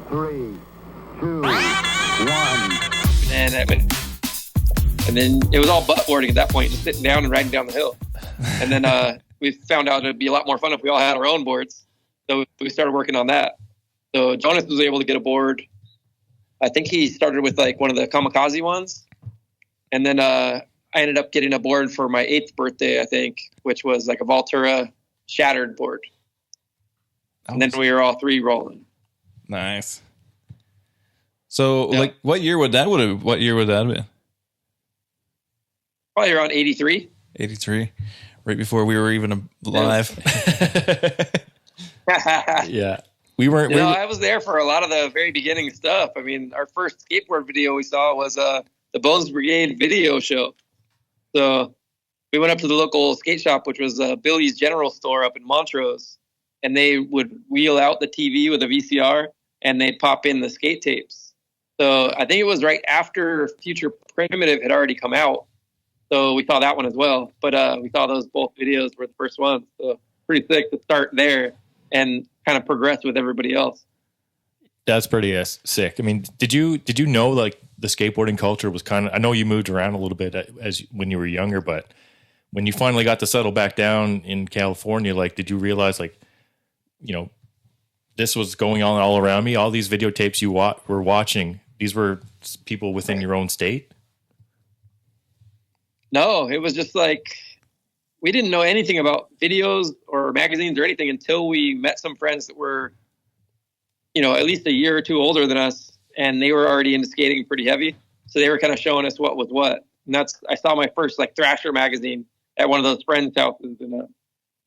3, 2, 1. And then it was all buttboarding at that point, just sitting down and riding down the hill. And then we found out it'd be a lot more fun if we all had our own boards. So we started working on that. So Jonas was able to get a board. I think he started with like one of the kamikaze ones. And then I ended up getting a board for my 8th birthday, I think, which was like a Voltura shattered board. And then we were all 3 rolling. Nice. So like what year would that have been? Probably around 83. 83. Right before we were even alive. Yeah. I was there for a lot of the very beginning stuff. I mean, our first skateboard video we saw was the Bones Brigade video show. So we went up to the local skate shop, which was Billy's General Store up in Montrose, and they would wheel out the TV with a VCR, and they'd pop in the skate tapes. So I think it was right after Future Primitive had already come out. So we saw that one as well. But we saw those both videos were the first ones. So pretty sick to start there and kind of progress with everybody else. That's pretty sick. I mean, did you know like the skateboarding culture was kind of, I know you moved around a little bit when you were younger, but when you finally got to settle back down in California, like, did you realize like, you know, this was going on all around me? All these videotapes you were watching, these were people within your own state? No, it was just like, we didn't know anything about videos or magazines or anything until we met some friends that were, you know, at least a year or 2 older than us, and they were already into skating pretty heavy. So they were kind of showing us what was what. And I saw my first like Thrasher magazine at one of those friends' houses, and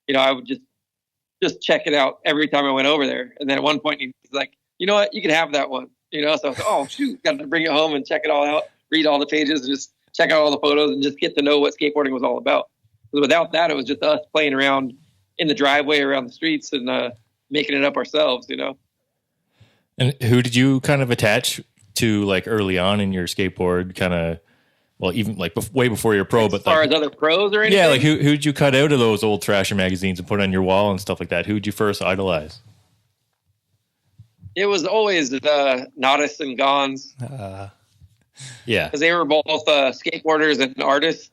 you know, I would just check it out every time I went over there. And then at one point he's like, you know what, you can have that one. You know, so I was like, oh shoot, got to bring it home and check it all out, read all the pages, and just check out all the photos and just get to know what skateboarding was all about. Because without that, it was just us playing around in the driveway around the streets and making it up ourselves, you know. And who did you kind of attach to like early on in your skateboard kind of, well, even like way before you're pro, but as far like, as other pros or anything? Yeah, like who'd you cut out of those old Thrasher magazines and put on your wall and stuff like that? Who'd you first idolize? It was always Nodis and Gons. Yeah. Because they were both skateboarders and artists.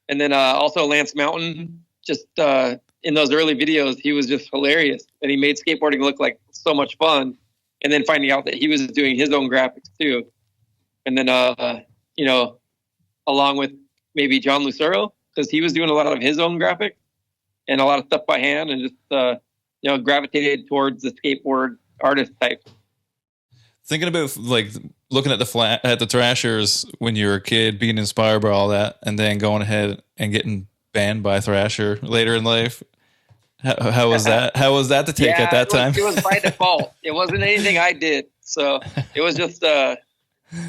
And then also Lance Mountain, just in those early videos, he was just hilarious. And he made skateboarding look like so much fun. And then finding out that he was doing his own graphics too. And then, you know, along with maybe John Lucero, because he was doing a lot of his own graphics and a lot of stuff by hand, and just, you know, gravitated towards the skateboard artist type. Thinking about like looking at the Thrashers when you were a kid, being inspired by all that, and then going ahead and getting banned by Thrasher later in life. How was that? How was that to take at that time? It was by default. It wasn't anything I did. So it was just kind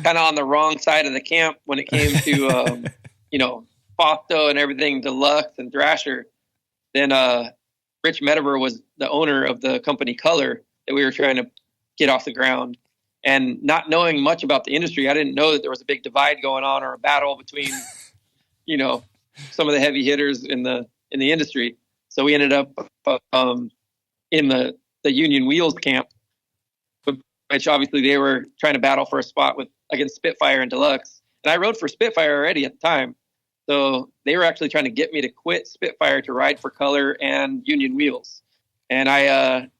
of on the wrong side of the camp when it came to, you know, Fausto and everything, Deluxe and Thrasher. Then Rich Metaver was the owner of the company Color that we were trying to get off the ground. And not knowing much about the industry, I didn't know that there was a big divide going on or a battle between, you know, some of the heavy hitters in the industry. So we ended up in the Union Wheels camp, which obviously they were trying to battle for a spot against Spitfire and Deluxe. And I rode for Spitfire already at the time. So they were actually trying to get me to quit Spitfire to ride for Color and Union Wheels. And I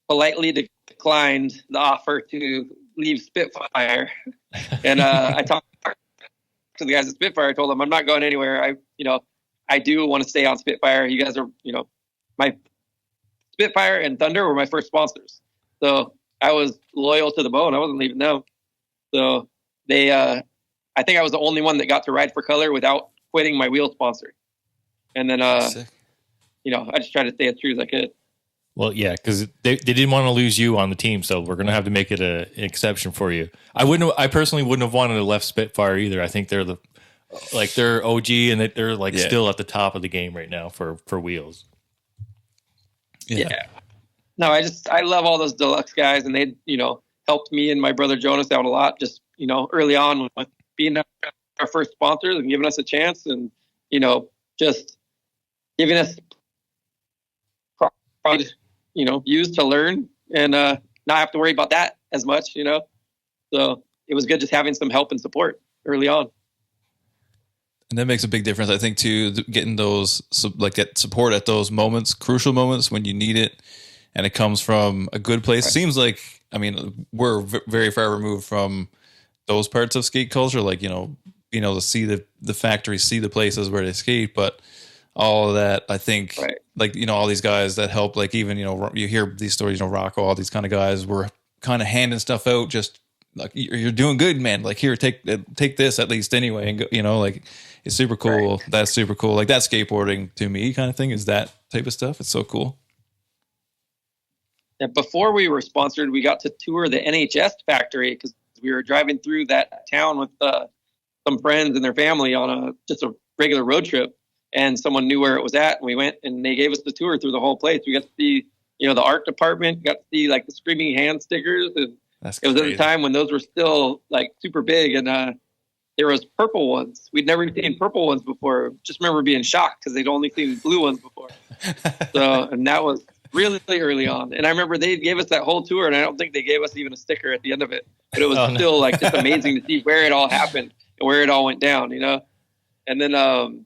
politely declined the offer to leave Spitfire. And I talked to the guys at Spitfire. I told them I'm not going anywhere. I do want to stay on Spitfire. You guys are, you know, my Spitfire and Thunder were my first sponsors. So I was loyal to the bone. I wasn't leaving them. So they, I think I was the only one that got to ride for Color without quitting my wheel sponsor. And then, you know, I just tried to stay as true as I could. Well, yeah, because they didn't want to lose you on the team, so we're going to have to make it an exception for you. I personally wouldn't have wanted to left Spitfire either. I think they're they're OG and they're like still at the top of the game right now for wheels. Yeah. No, I love all those Deluxe guys, and they, you know, helped me and my brother Jonas out a lot. Just, you know, early on with being our first sponsors and giving us a chance, and, you know, just giving us, you know, use to learn and not have to worry about that as much, you know. So it was good just having some help and support early on. And that makes a big difference, I think, too, getting those, like that support at those moments, crucial moments when you need it, and it comes from a good place. Right. Seems like, I mean, we're very far removed from those parts of skate culture, like, you know, to see the factories, see the places where they skate, but all of that, I think, right. Like, you know, all these guys that help, like even, you know, you hear these stories, you know, Rocco, all these kind of guys were kind of handing stuff out, just like, you're doing good, man. Like, here, take this at least anyway. And go, you know, like, it's super cool. Right. That's super cool. Like, that skateboarding to me kind of thing is that type of stuff. It's so cool. Yeah, before we were sponsored, we got to tour the NHS factory because we were driving through that town with some friends and their family on just a regular road trip. And someone knew where it was at, and we went, and they gave us the tour through the whole place. We got to see, you know, the art department, got to see like the Screaming Hand stickers, and it was at the time when those were still like super big, and there was purple ones. We'd never seen purple ones before. Just remember being shocked because they'd only seen blue ones before. So, and that was really early on. And I remember they gave us that whole tour, and I don't think they gave us even a sticker at the end of it. But it was still like just amazing to see where it all happened and where it all went down, you know. And then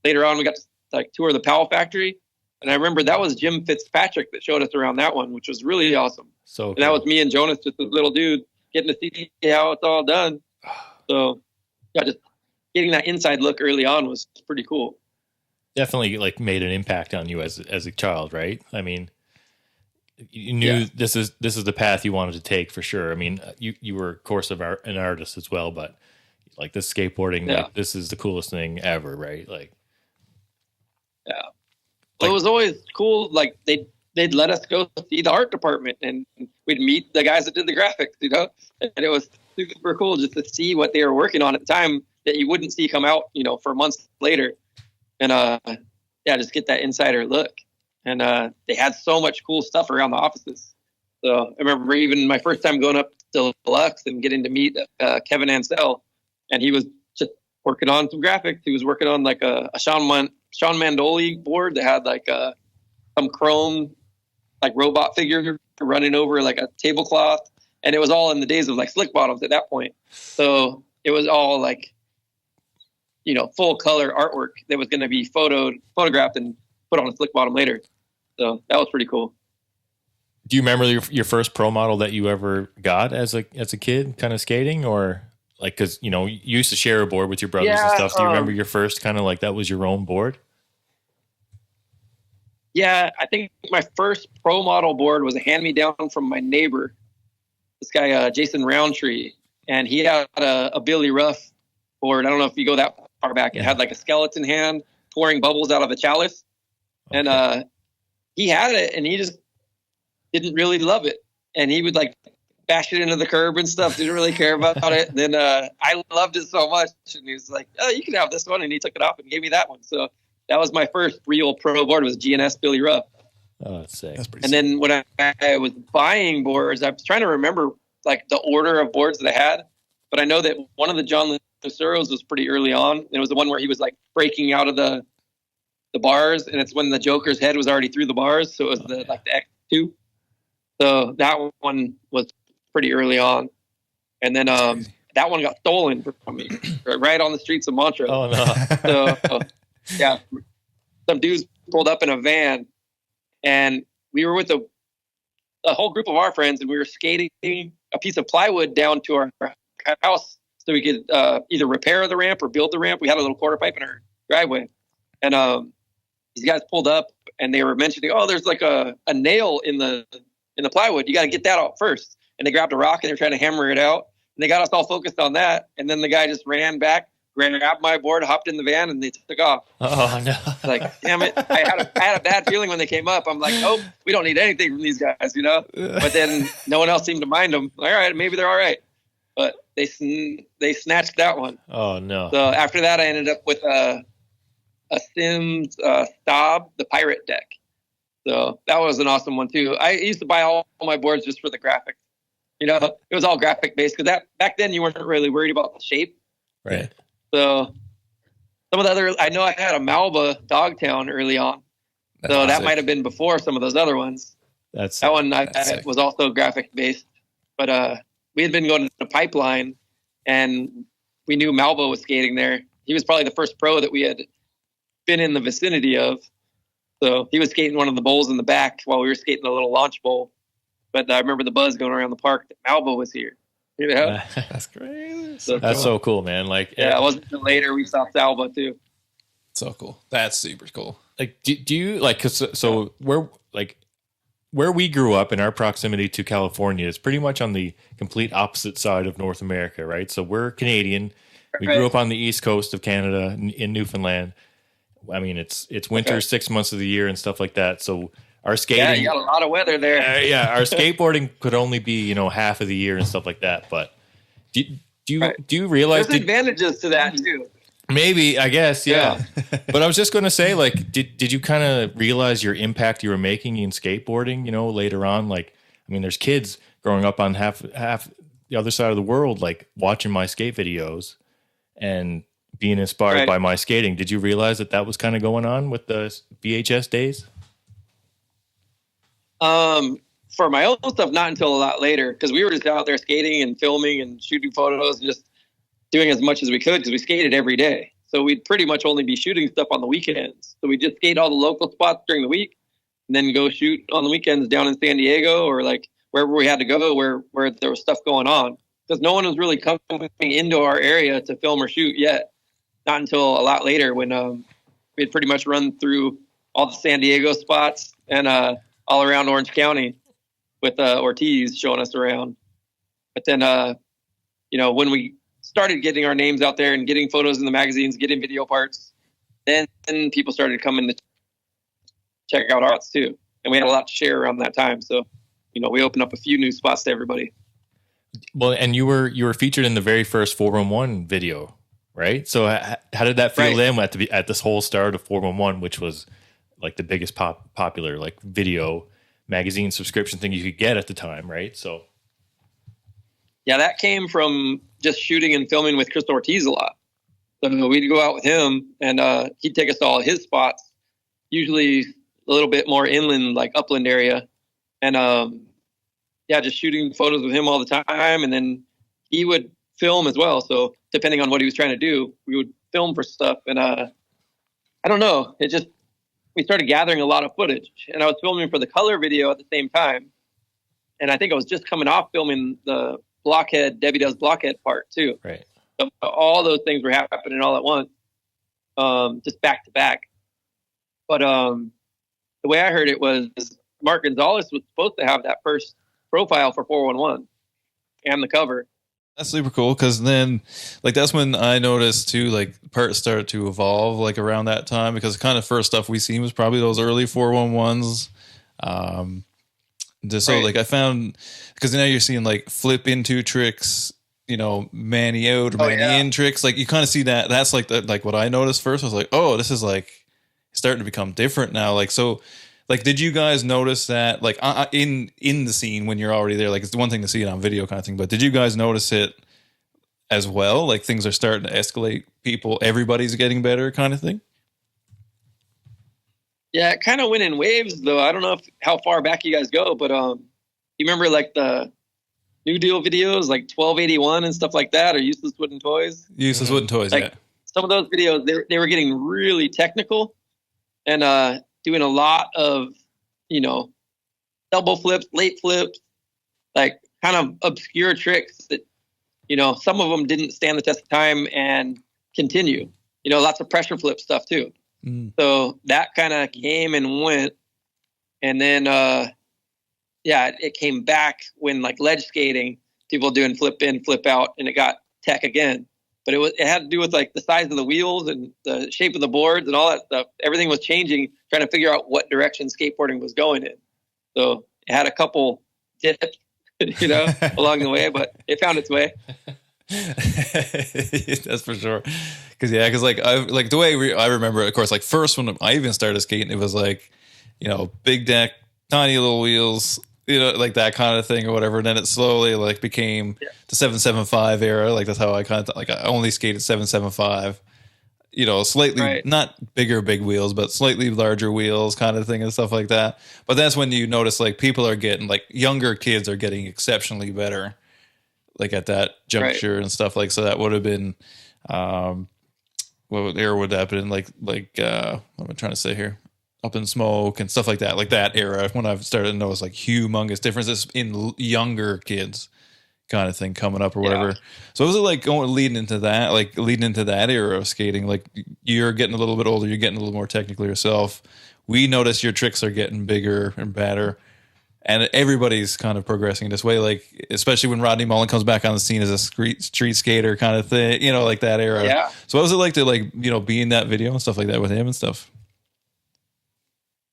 later on, we got to like tour the Powell factory, and I remember that was Jim Fitzpatrick that showed us around that one, which was really awesome. So, and that was me and Jonas, just this little dude, getting to see how it's all done. So, yeah, just getting that inside look early on was pretty cool. Definitely, like, made an impact on you as a child, right? I mean, you knew this is the path you wanted to take for sure. I mean, you were, of course, an artist as well, but like this skateboarding, like, this is the coolest thing ever, right? Like. Yeah. Well, it was always cool. Like they'd let us go see the art department, and we'd meet the guys that did the graphics, you know, and it was super cool just to see what they were working on at the time that you wouldn't see come out, you know, for months later. And just get that insider look. And they had so much cool stuff around the offices. So I remember even my first time going up to Deluxe and getting to meet Kevin Ansell, and he was just working on some graphics. He was working on like a Sean Mandoli board that had like some chrome like robot figure running over like a tablecloth, and it was all in the days of like slick bottoms at that point. So it was all like, you know, full color artwork that was going to be photographed and put on a slick bottom later. So that was pretty cool. Do you remember your first pro model that you ever got as a kid, kind of skating, or like, because, you know, you used to share a board with your brothers and stuff. Do you remember your first kind of like that was your own board? Yeah, I think my first pro model board was a hand-me-down from my neighbor, this guy, Jason Roundtree, and he had a Billy Ruff board. I don't know if you go that far back. It had like a skeleton hand pouring bubbles out of a chalice. Okay. And he had it, and he just didn't really love it. And he would like bash it into the curb and stuff, didn't really care about it. And then I loved it so much, and he was like, oh, you can have this one. And he took it off and gave me that one. So that was my first real pro board, was GNS Billy Ruff. Oh, that's sick. That's and sick. Then when I was buying boards, I was trying to remember like the order of boards that I had, but I know that one of the John Luceros was pretty early on. And it was the one where he was like breaking out of the bars, and it's when the Joker's head was already through the bars. So it was the X2. So that one was pretty early on. And then that one got stolen from me right on the streets of Montrose. Oh, no. So, yeah, some dudes pulled up in a van, and we were with a whole group of our friends, and we were skating a piece of plywood down to our house so we could either repair the ramp or build the ramp. We had a little quarter pipe in our driveway, and these guys pulled up, and they were mentioning, oh, there's like a nail in the plywood. You got to get that out first. And they grabbed a rock, and they're trying to hammer it out, and they got us all focused on that. And then the guy just ran back, grabbed my board, hopped in the van, and they took off. Oh, no. Like, damn it. I had a bad feeling when they came up. I'm like, nope, we don't need anything from these guys, you know? But then no one else seemed to mind them. All right, maybe they're all right. But they snatched that one. Oh, no. So after that, I ended up with a Sims Staub, the Pirate deck. So that was an awesome one, too. I used to buy all my boards just for the graphics. You know, it was all graphic based, because back then you weren't really worried about the shape. Right. So some of the other, I know I had a Malva Dogtown early on. That's so awesome. That might have been before some of those other ones. That one was also graphic based. But we had been going to Pipeline, and we knew Malvo was skating there. He was probably the first pro that we had been in the vicinity of. So he was skating one of the bowls in the back while we were skating a little launch bowl. But I remember the buzz going around the park that Malvo was here. You know? That's great. So That's so cool, man. Like, yeah, it wasn't until later we saw Salva too. So cool. That's super cool. Like, do you like? Cause so where we grew up in our proximity to California is pretty much on the complete opposite side of North America, right? So we're Canadian. We grew up on the east coast of Canada in Newfoundland. I mean, it's winter 6 months of the year and stuff like that. So our skating, yeah, you got a lot of weather there. Our skateboarding could only be half of the year and stuff like that. But do you realize there's advantages to that too? Maybe, I guess, yeah. But I was just going to say, like, did you kind of realize your impact you were making in skateboarding? Later on, like, I mean, there's kids growing up on half the other side of the world, like watching my skate videos and being inspired by my skating. Did you realize that was kind of going on with the VHS days? For my own stuff, not until a lot later, because we were just out there skating and filming and shooting photos and just doing as much as we could because we skated every day. So we'd pretty much only be shooting stuff on the weekends. So we just skate all the local spots during the week and then go shoot on the weekends down in San Diego or like wherever we had to go where there was stuff going on. Because no one was really coming into our area to film or shoot yet. Not until a lot later when we had pretty much run through all the San Diego spots and all around Orange County with Ortiz showing us around. But then, when we started getting our names out there and getting photos in the magazines, getting video parts, then people started coming to check out our spots too. And we had a lot to share around that time. So, we opened up a few new spots to everybody. Well, and you were featured in the very first 411 video, right? So how did that feel then at this whole start of 411, which was like the biggest popular like video magazine subscription thing you could get at the time, right? So yeah, that came from just shooting and filming with Chris Ortiz a lot. So we'd go out with him and he'd take us to all his spots, usually a little bit more inland, like upland area. And just shooting photos with him all the time. And then he would film as well. So depending on what he was trying to do, we would film for stuff. And I don't know, we started gathering a lot of footage. And I was filming for the color video at the same time. And I think I was just coming off filming the Blockhead, Debbie Does Blockhead part too. Right. So all those things were happening all at once, just back to back. But the way I heard it was Mark Gonzalez was supposed to have that first profile for 411 and the cover. That's super cool because then, like, that's when I noticed too, like, parts started to evolve, like, around that time because the kind of first stuff we seen was probably those early 411s. So, like, I found because now you're seeing like flip into tricks, manny out or manny in tricks. Like, you kind of see that. That's like what I noticed first. I was like, oh, this is like starting to become different now. Like, so. Like, did you guys notice that, like, in the scene when you're already there? Like, it's one thing to see it on video kind of thing, but did you guys notice it as well? Like, things are starting to escalate. Everybody's getting better kind of thing? Yeah, it kind of went in waves, though. I don't know how far back you guys go, but you remember, like, the New Deal videos, like 1281 and stuff like that, or Useless Wooden Toys? Useless Wooden Toys, like, yeah. Some of those videos, they were getting really technical and doing a lot of, double flips, late flips, like kind of obscure tricks that, some of them didn't stand the test of time and continue, lots of pressure flip stuff too. So that kind of came and went. And then, it came back when like ledge skating, people doing flip in, flip out, and it got tech again. But it had to do with like the size of the wheels and the shape of the boards and all that stuff. Everything was changing, trying to figure out what direction skateboarding was going in. So it had a couple dips, along the way, but it found its way. That's for sure. Because like the way I remember it, of course, like first when I even started skating, it was like, big deck, tiny little wheels, like that kind of thing or whatever. And then it slowly like became the 775 era. Like that's how I kind of like I only skated 775. slightly not big wheels, but slightly larger wheels kind of thing and stuff like that. But that's when you notice like people are getting like younger kids are getting exceptionally better, like at that juncture and stuff like, so that would have been, what era would that have been? Like, what am I trying to say here? Up in Smoke and stuff like that era when I've started to notice like humongous differences in younger kids kind of thing coming up or whatever. So was it like leading into that era of skating? Like you're getting a little bit older, you're getting a little more technical yourself. We notice your tricks are getting bigger and badder, and everybody's kind of progressing this way. Like especially when Rodney Mullen comes back on the scene as a street skater kind of thing, like that era. Yeah. So what was it like to be in that video and stuff like that with him and stuff?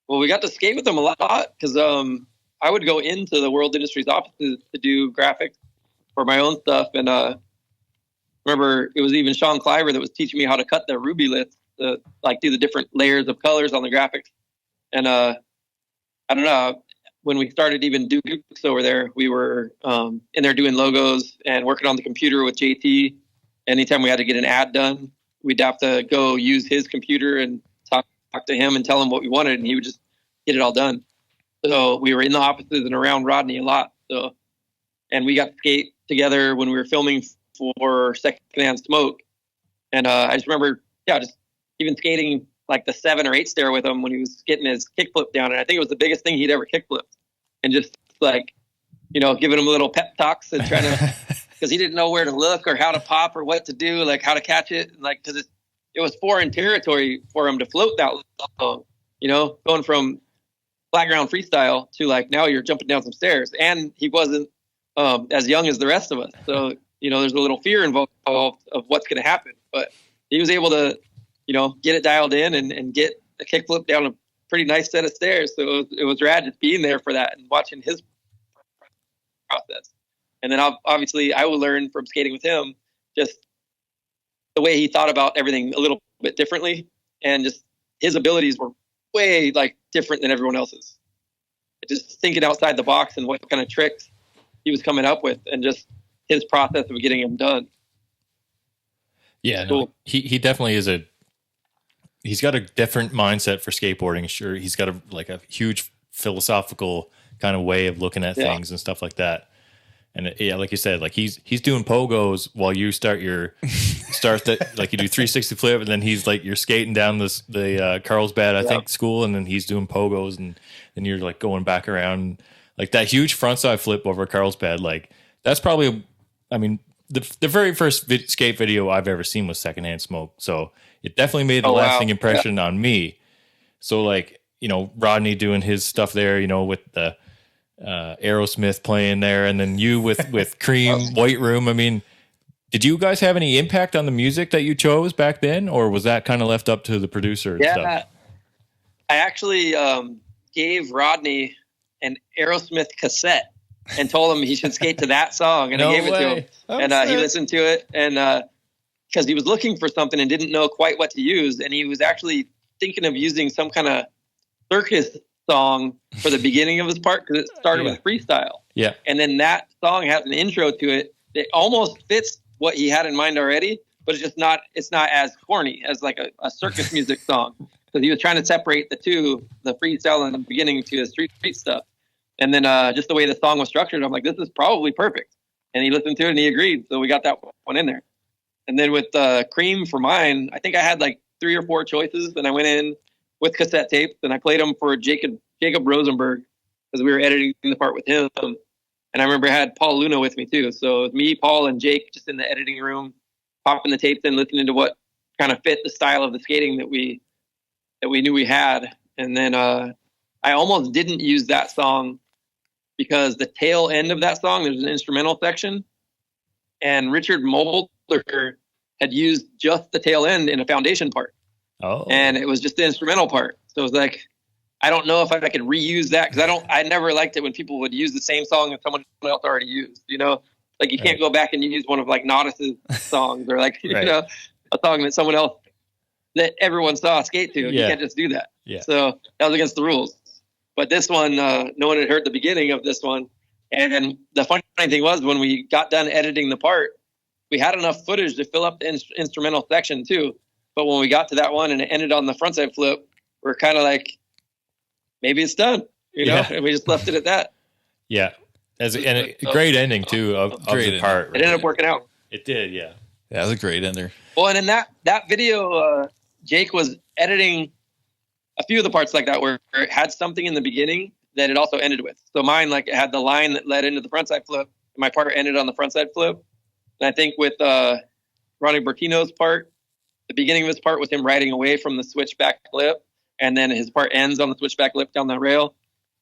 Well, we got to skate with him a lot because I would go into the World Industries offices to do graphics for my own stuff. And remember, it was even Sean Cliver that was teaching me how to cut the Ruby list, to like do the different layers of colors on the graphics. And I don't know, when we started even Dukes over there, we were in there doing logos and working on the computer with JT. Anytime we had to get an ad done, we'd have to go use his computer and talk to him and tell him what we wanted, and he would just get it all done. So we were in the offices and around Rodney a lot. So, and we got to skate together when we were filming for Secondhand Smoke. And I just remember, just even skating like the 7 or 8 stair with him when he was getting his kickflip down. And I think it was the biggest thing he'd ever kickflipped. And just like, giving him little pep talks and trying to, because he didn't know where to look or how to pop or what to do, like how to catch it. And like, because it was foreign territory for him to float that low, going from flat ground freestyle to like now you're jumping down some stairs. And he wasn't as young as the rest of us. So, there's a little fear involved of what's going to happen. But he was able to, get it dialed in and get a kickflip down a pretty nice set of stairs. So it was rad just being there for that and watching his process. And then obviously I will learn from skating with him just the way he thought about everything a little bit differently. And just his abilities were way like different than everyone else's. Just thinking outside the box and what kind of tricks he was coming up with and just his process of getting them done. Yeah, cool. No, he definitely is he's got a different mindset for skateboarding. Sure. He's got a huge philosophical kind of way of looking at things and stuff like that. And like you said, like he's doing pogos while you start like you do 360 flip, and then he's like you're skating down the Carlsbad I think school, and then he's doing pogos, and then you're like going back around like that huge frontside flip over Carlsbad. Like that's probably, I mean, the very first skate video I've ever seen was Secondhand Smoke, so it definitely made a lasting impression on me. So like Rodney doing his stuff there, with the Aerosmith playing there, and then you with Cream White Room. I mean, did you guys have any impact on the music that you chose back then, or was that kind of left up to the producer and stuff? I actually gave Rodney an Aerosmith cassette and told him he should skate to that song, and I gave it to him. And he listened to it, and because he was looking for something and didn't know quite what to use, and he was actually thinking of using some kind of circus song for the beginning of his part, because it started with freestyle. Yeah. And then that song has an intro to it that almost fits what he had in mind already, but it's not as corny as like a circus music song. So he was trying to separate the two, the freestyle in the beginning to the street stuff. And then just the way the song was structured, I'm like, this is probably perfect. And he listened to it and he agreed. So we got that one in there. And then with Cream for mine, I think I had like 3 or 4 choices, and I went in with cassette tapes, and I played them for Jacob Rosenberg because we were editing the part with him. And I remember I had Paul Luna with me too. So it was me, Paul, and Jake just in the editing room, popping the tapes in, listening to what kind of fit the style of the skating that we knew we had. And then I almost didn't use that song because the tail end of that song, there's an instrumental section, and Richard Mulder had used just the tail end in a foundation part. Oh. And it was just the instrumental part. So it was like, I don't know if I could reuse that, because I never liked it when people would use the same song that someone else already used, like you can't go back and use one of like Nodis's songs or like, a song that someone else that everyone saw skate to. You can't just do that. Yeah. So that was against the rules. But this one, no one had heard the beginning of this one. And the funny thing was, when we got done editing the part, we had enough footage to fill up the instrumental section too. But when we got to that one and it ended on the frontside flip, we're kind of like, maybe it's done, you know, and we just left it at that. Yeah. And a great ending too of the part. Right? It ended up working out. It did. Yeah. Yeah. It was a great ender. Well, and in that video, Jake was editing a few of the parts like that where it had something in the beginning that it also ended with. So mine, like, it had the line that led into the frontside flip. And my part ended on the frontside flip. And I think with Ronnie Bertino's part, the beginning of his part was him riding away from the switchback lip, and then his part ends on the switchback lip down the rail.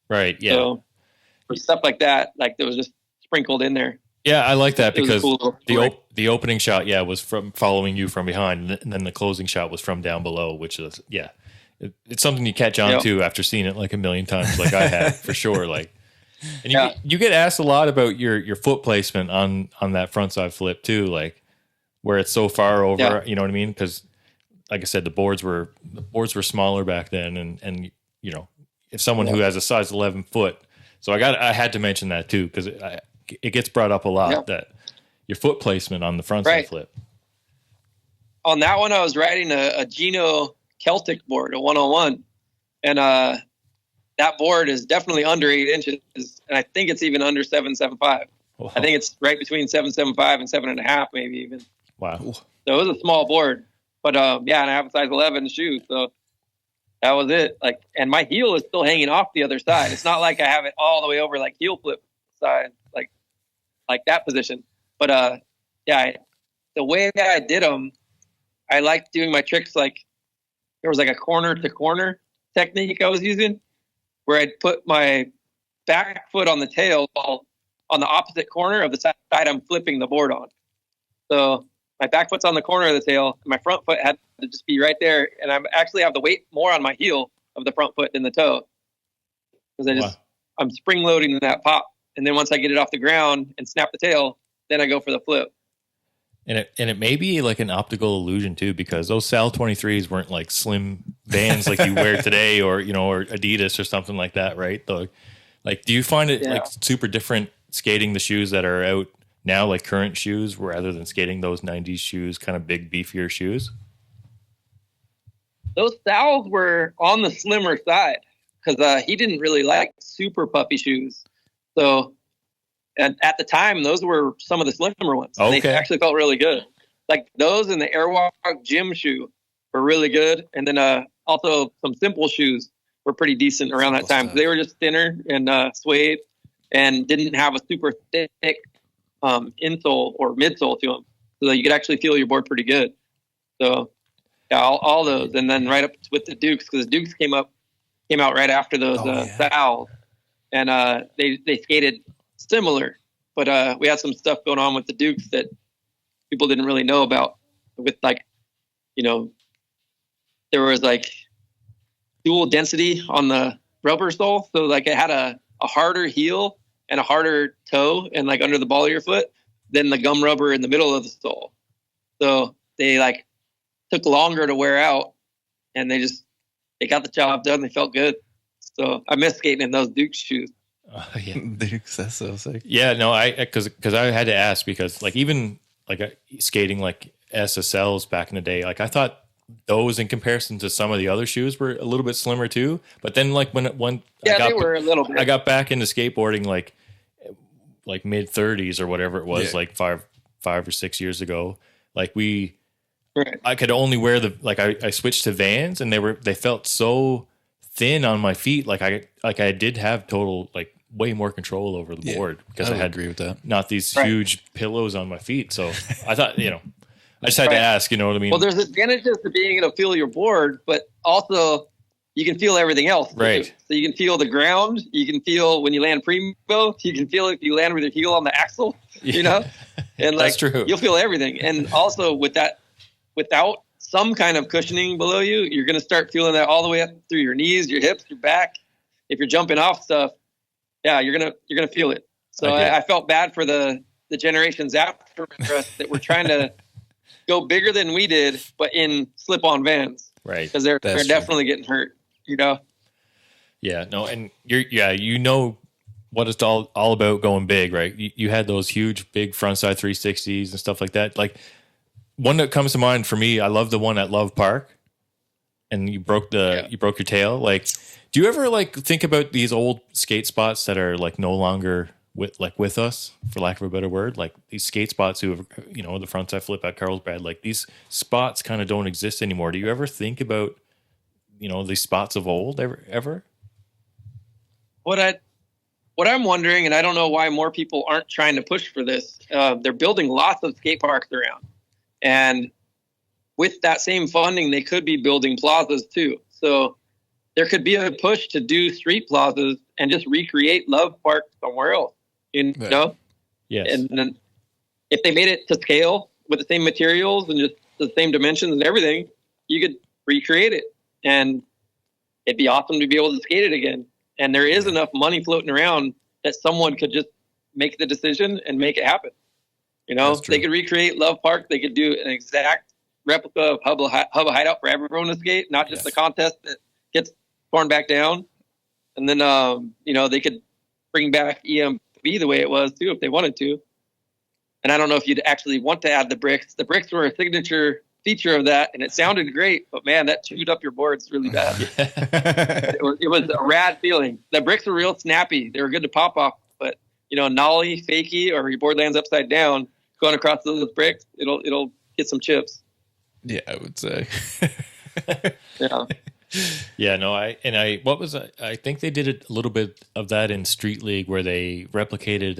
Right. Yeah. So for stuff like that, like, that was just sprinkled in there. Yeah, I like that because cool the opening shot, was from following you from behind, and then the closing shot was from down below, which is it's something you catch on to after seeing it like a million times, like I have for sure. Like, and you get asked a lot about your foot placement on that frontside flip too, like where it's so far over. You know what I mean? Because like I said, the boards were smaller back then, and you know, if someone who has a size 11 foot, so I had to mention that too because it gets brought up a lot that your foot placement on the frontside flip. On that one, I was riding a Gino Celtic board, a 101, and that board is definitely under 8 inches, and I think it's even under 7.75. I think it's right between 7.75 and 7.5, maybe even. Wow! So it was a small board, but and I have a size 11 shoe, so that was it. Like, and my heel is still hanging off the other side. It's not like I have it all the way over like heel flip side, like that position. But the way that I did them, I liked doing my tricks like there was like a corner to corner technique I was using, where I'd put my back foot on the tail on the opposite corner of the side I'm flipping the board on. So my back foot's on the corner of the tail, and my front foot had to just be right there. And I actually have the weight more on my heel of the front foot than the toe, because I'm spring loading that pop. And then once I get it off the ground and snap the tail, then I go for the flip. And it may be like an optical illusion too, because those Sal 23s weren't like slim Vans like you wear today, or or Adidas or something like that, right? Like, do you find it like super different skating the shoes that are out now, like current shoes, rather than skating those 90s shoes, kind of big, beefier shoes? Those Sals were on the slimmer side because he didn't really like super puffy shoes. So, and at the time, those were some of the slimmer ones. Okay. They actually felt really good. Like those and the Airwalk gym shoe were really good. And then also some simple shoes were pretty decent around that time. They were just thinner and suede and didn't have a super thick insole or midsole to them. So that you could actually feel your board pretty good. So, yeah, all those. And then right up with the Dukes, because the Dukes came out right after those Sals. And they skated similar, but we had some stuff going on with the Dukes that people didn't really know about. With like, there was like dual density on the rubber sole, so like it had a harder heel and a harder toe, and like under the ball of your foot, than the gum rubber in the middle of the sole. So they like took longer to wear out, and they got the job done. They felt good. So I miss skating in those Duke shoes. Dukes, that's so sick. Yeah, no, because I had to ask, because like even like skating like SSLs back in the day, like I thought those in comparison to some of the other shoes were a little bit slimmer too. But then like when they were a little bit. I got back into skateboarding like mid 30s or whatever it was, like five or 6 years ago. Like I could only wear I switched to Vans, and they felt so thin on my feet. Like I did have total like way more control over the board, because I had agree with that. Not these huge pillows on my feet. So I thought, I just had to ask, you know what I mean? Well, there's advantages to being able to feel your board, but also you can feel everything else. Right. Too. So you can feel the ground. You can feel when you land primo. You can feel if you land with your heel on the axle, and like, that's true. You'll feel everything. And also with that, without some kind of cushioning below you, you're going to start feeling that all the way up through your knees, your hips, your back. If you're jumping off stuff, you're going to feel it. So I felt bad for the generations after us that were trying to go bigger than we did, but in slip-on Vans. Right. Because they're definitely getting hurt, Yeah, no, and you're what it's all about going big, right? You had those huge, big frontside 360s and stuff like that. Like one that comes to mind for me, I love the one at Love Park, and you broke your tail. Like, do you ever like think about these old skate spots that are like no longer with us, for lack of a better word, like these skate spots who have, you know, the frontside flip at Carlsbad, like these spots kind of don't exist anymore. Do you ever think about, you know, these spots of old ever? What I'm wondering, and I don't know why more people aren't trying to push for this. They're building lots of skate parks around, and with that same funding, they could be building plazas too. So there could be a push to do street plazas and just recreate Love Park somewhere else. You know? Yes. And then if they made it to scale with the same materials and just the same dimensions and everything, you could recreate it. And it'd be awesome to be able to skate it again. And there is enough money floating around that someone could just make the decision and make it happen. You know, they could recreate Love Park. They could do an exact replica of Hubba Hideout for everyone to skate, not just the contest that gets torn back down. And then, you know, they could bring back EMB the way it was too, if they wanted to. And I don't know if you'd actually want to add the bricks. The bricks were a signature feature of that, and it sounded great, but man, that chewed up your boards really bad. it was a rad feeling. The bricks were real snappy. They were good to pop off, but you know, nollie, fakie, or your board lands upside down, going across those bricks, it'll get some chips. Yeah, I would say. Yeah. Yeah, no, I think they did a little bit of that in Street League where they replicated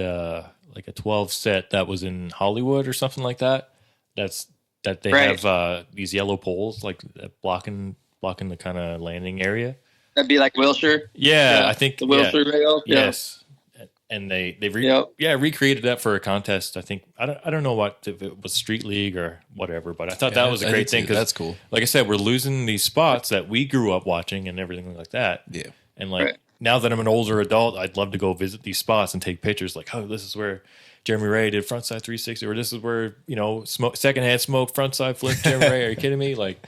like a 12 set that was in Hollywood or something like that. That they have these yellow poles like blocking the kind of landing area. That'd be like Wilshire. Yeah, I think the Wilshire rail. Yeah. Yes. And they recreated that for a contest. I think I don't know if it was Street League or whatever, but I thought that was a great thing because that's cool. Like I said, we're losing these spots that we grew up watching and everything like that. Yeah, and like now that I'm an older adult, I'd love to go visit these spots and take pictures. Like, oh, this is where Jeremy Wray did frontside 360, or this is where, you know, secondhand smoke frontside flip. Jeremy Wray, are you kidding me? Like,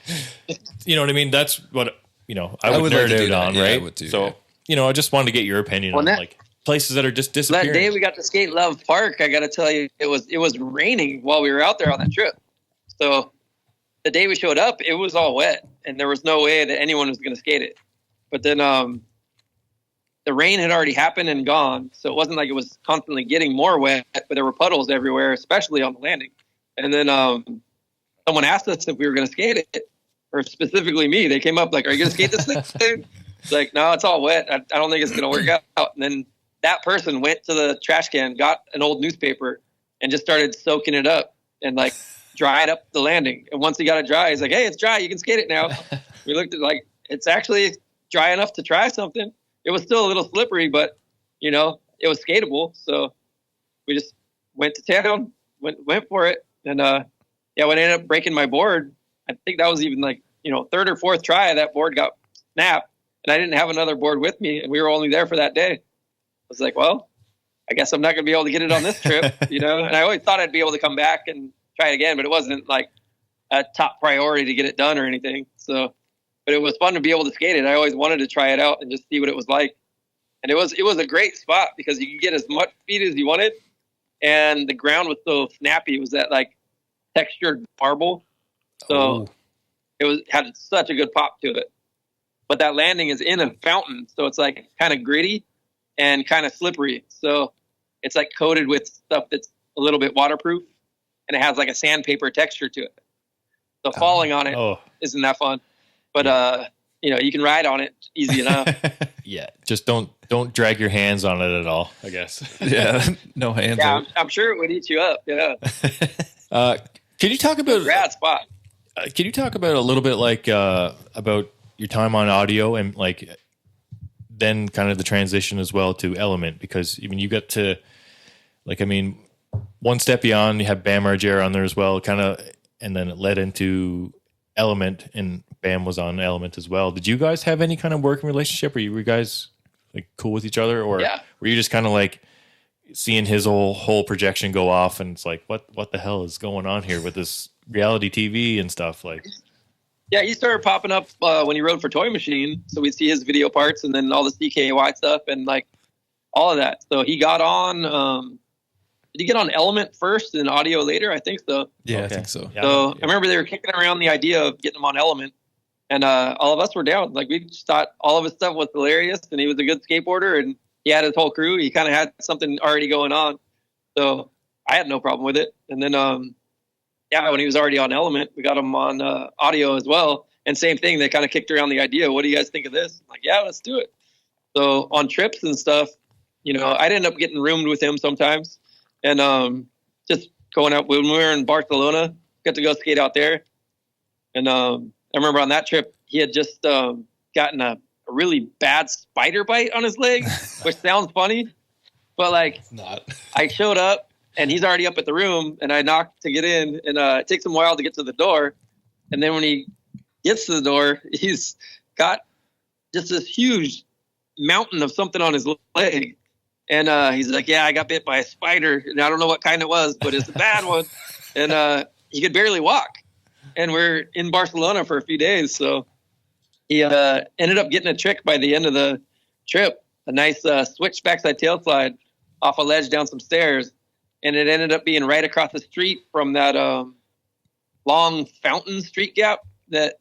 you know what I mean? That's what, you know, I would nerd like out on, right? I would too, so you know, I just wanted to get your opinion on like places that are just disappearing. That day we got to skate Love Park, I got to tell you, it was raining while we were out there on that trip. So the day we showed up, it was all wet, and there was no way that anyone was going to skate it. But then the rain had already happened and gone, so it wasn't like it was constantly getting more wet, but there were puddles everywhere, especially on the landing. And then someone asked us if we were going to skate it, or specifically me. They came up like, "Are you going to skate this thing?" It's like, "No, it's all wet. I don't think it's going to work out." And then that person went to the trash can, got an old newspaper, and just started soaking it up and like dried up the landing. And once he got it dry, he's like, "Hey, it's dry. You can skate it now." We looked at like, it's actually dry enough to try something. It was still a little slippery, but you know, it was skatable. So we just went to town, went for it. And when I ended up breaking my board, I think that was even like, you know, third or fourth try, that board got snapped, and I didn't have another board with me, and we were only there for that day. I was like, well, I guess I'm not going to be able to get it on this trip, you know? And I always thought I'd be able to come back and try it again, but it wasn't like a top priority to get it done or anything. So, but it was fun to be able to skate it. I always wanted to try it out and just see what it was like. And it was a great spot because you could get as much speed as you wanted, and the ground was so snappy. It was that like textured marble. So it had such a good pop to it. But that landing is in a fountain, so it's like kind of gritty and kind of slippery. So it's like coated with stuff that's a little bit waterproof, and it has like a sandpaper texture to it. So falling on it isn't that fun. But you know, you can ride on it easy enough. Yeah, just don't drag your hands on it at all, I guess. Yeah, no hands. Yeah, I'm sure it would eat you up. Yeah. Can you talk about rad spot? Can you talk about a little bit like about your time on audio and like then kind of the transition as well to Element? Because I mean, you got to like, I mean, one step beyond, you have Bam Margera on there as well, kind of, and then it led into Element, and Bam was on Element as well. Did you guys have any kind of working relationship? Were you guys like cool with each other, or were you just kind of like seeing his whole projection go off, and it's like, what the hell is going on here with this reality TV and stuff? Like, yeah, he started popping up when he rode for Toy Machine, so we'd see his video parts and then all the CKY stuff and like all of that. So he got on did you get on Element first and audio later? I think so. Yeah, Okay. I think so. Yeah. So I remember they were kicking around the idea of getting him on Element, and all of us were down. Like we just thought all of his stuff was hilarious, and he was a good skateboarder, and he had his whole crew. He kind of had something already going on, so I had no problem with it. And then, when he was already on Element, we got him on audio as well. And same thing, they kind of kicked around the idea. What do you guys think of this? I'm like, yeah, let's do it. So on trips and stuff, I'd end up getting roomed with him sometimes, and just going out when we were in Barcelona, got to go skate out there. And I remember on that trip, he had just gotten a really bad spider bite on his leg, which sounds funny, but like Not. I showed up and he's already up at the room, and I knocked to get in, and it takes him a while to get to the door. And then when he gets to the door, he's got just this huge mountain of something on his leg. And he's like, yeah, I got bit by a spider, and I don't know what kind it was, but it's a bad one. And he could barely walk. And we're in Barcelona for a few days. So he ended up getting a trick by the end of the trip, a nice switch backside tail slide off a ledge down some stairs. And it ended up being right across the street from that long fountain street gap that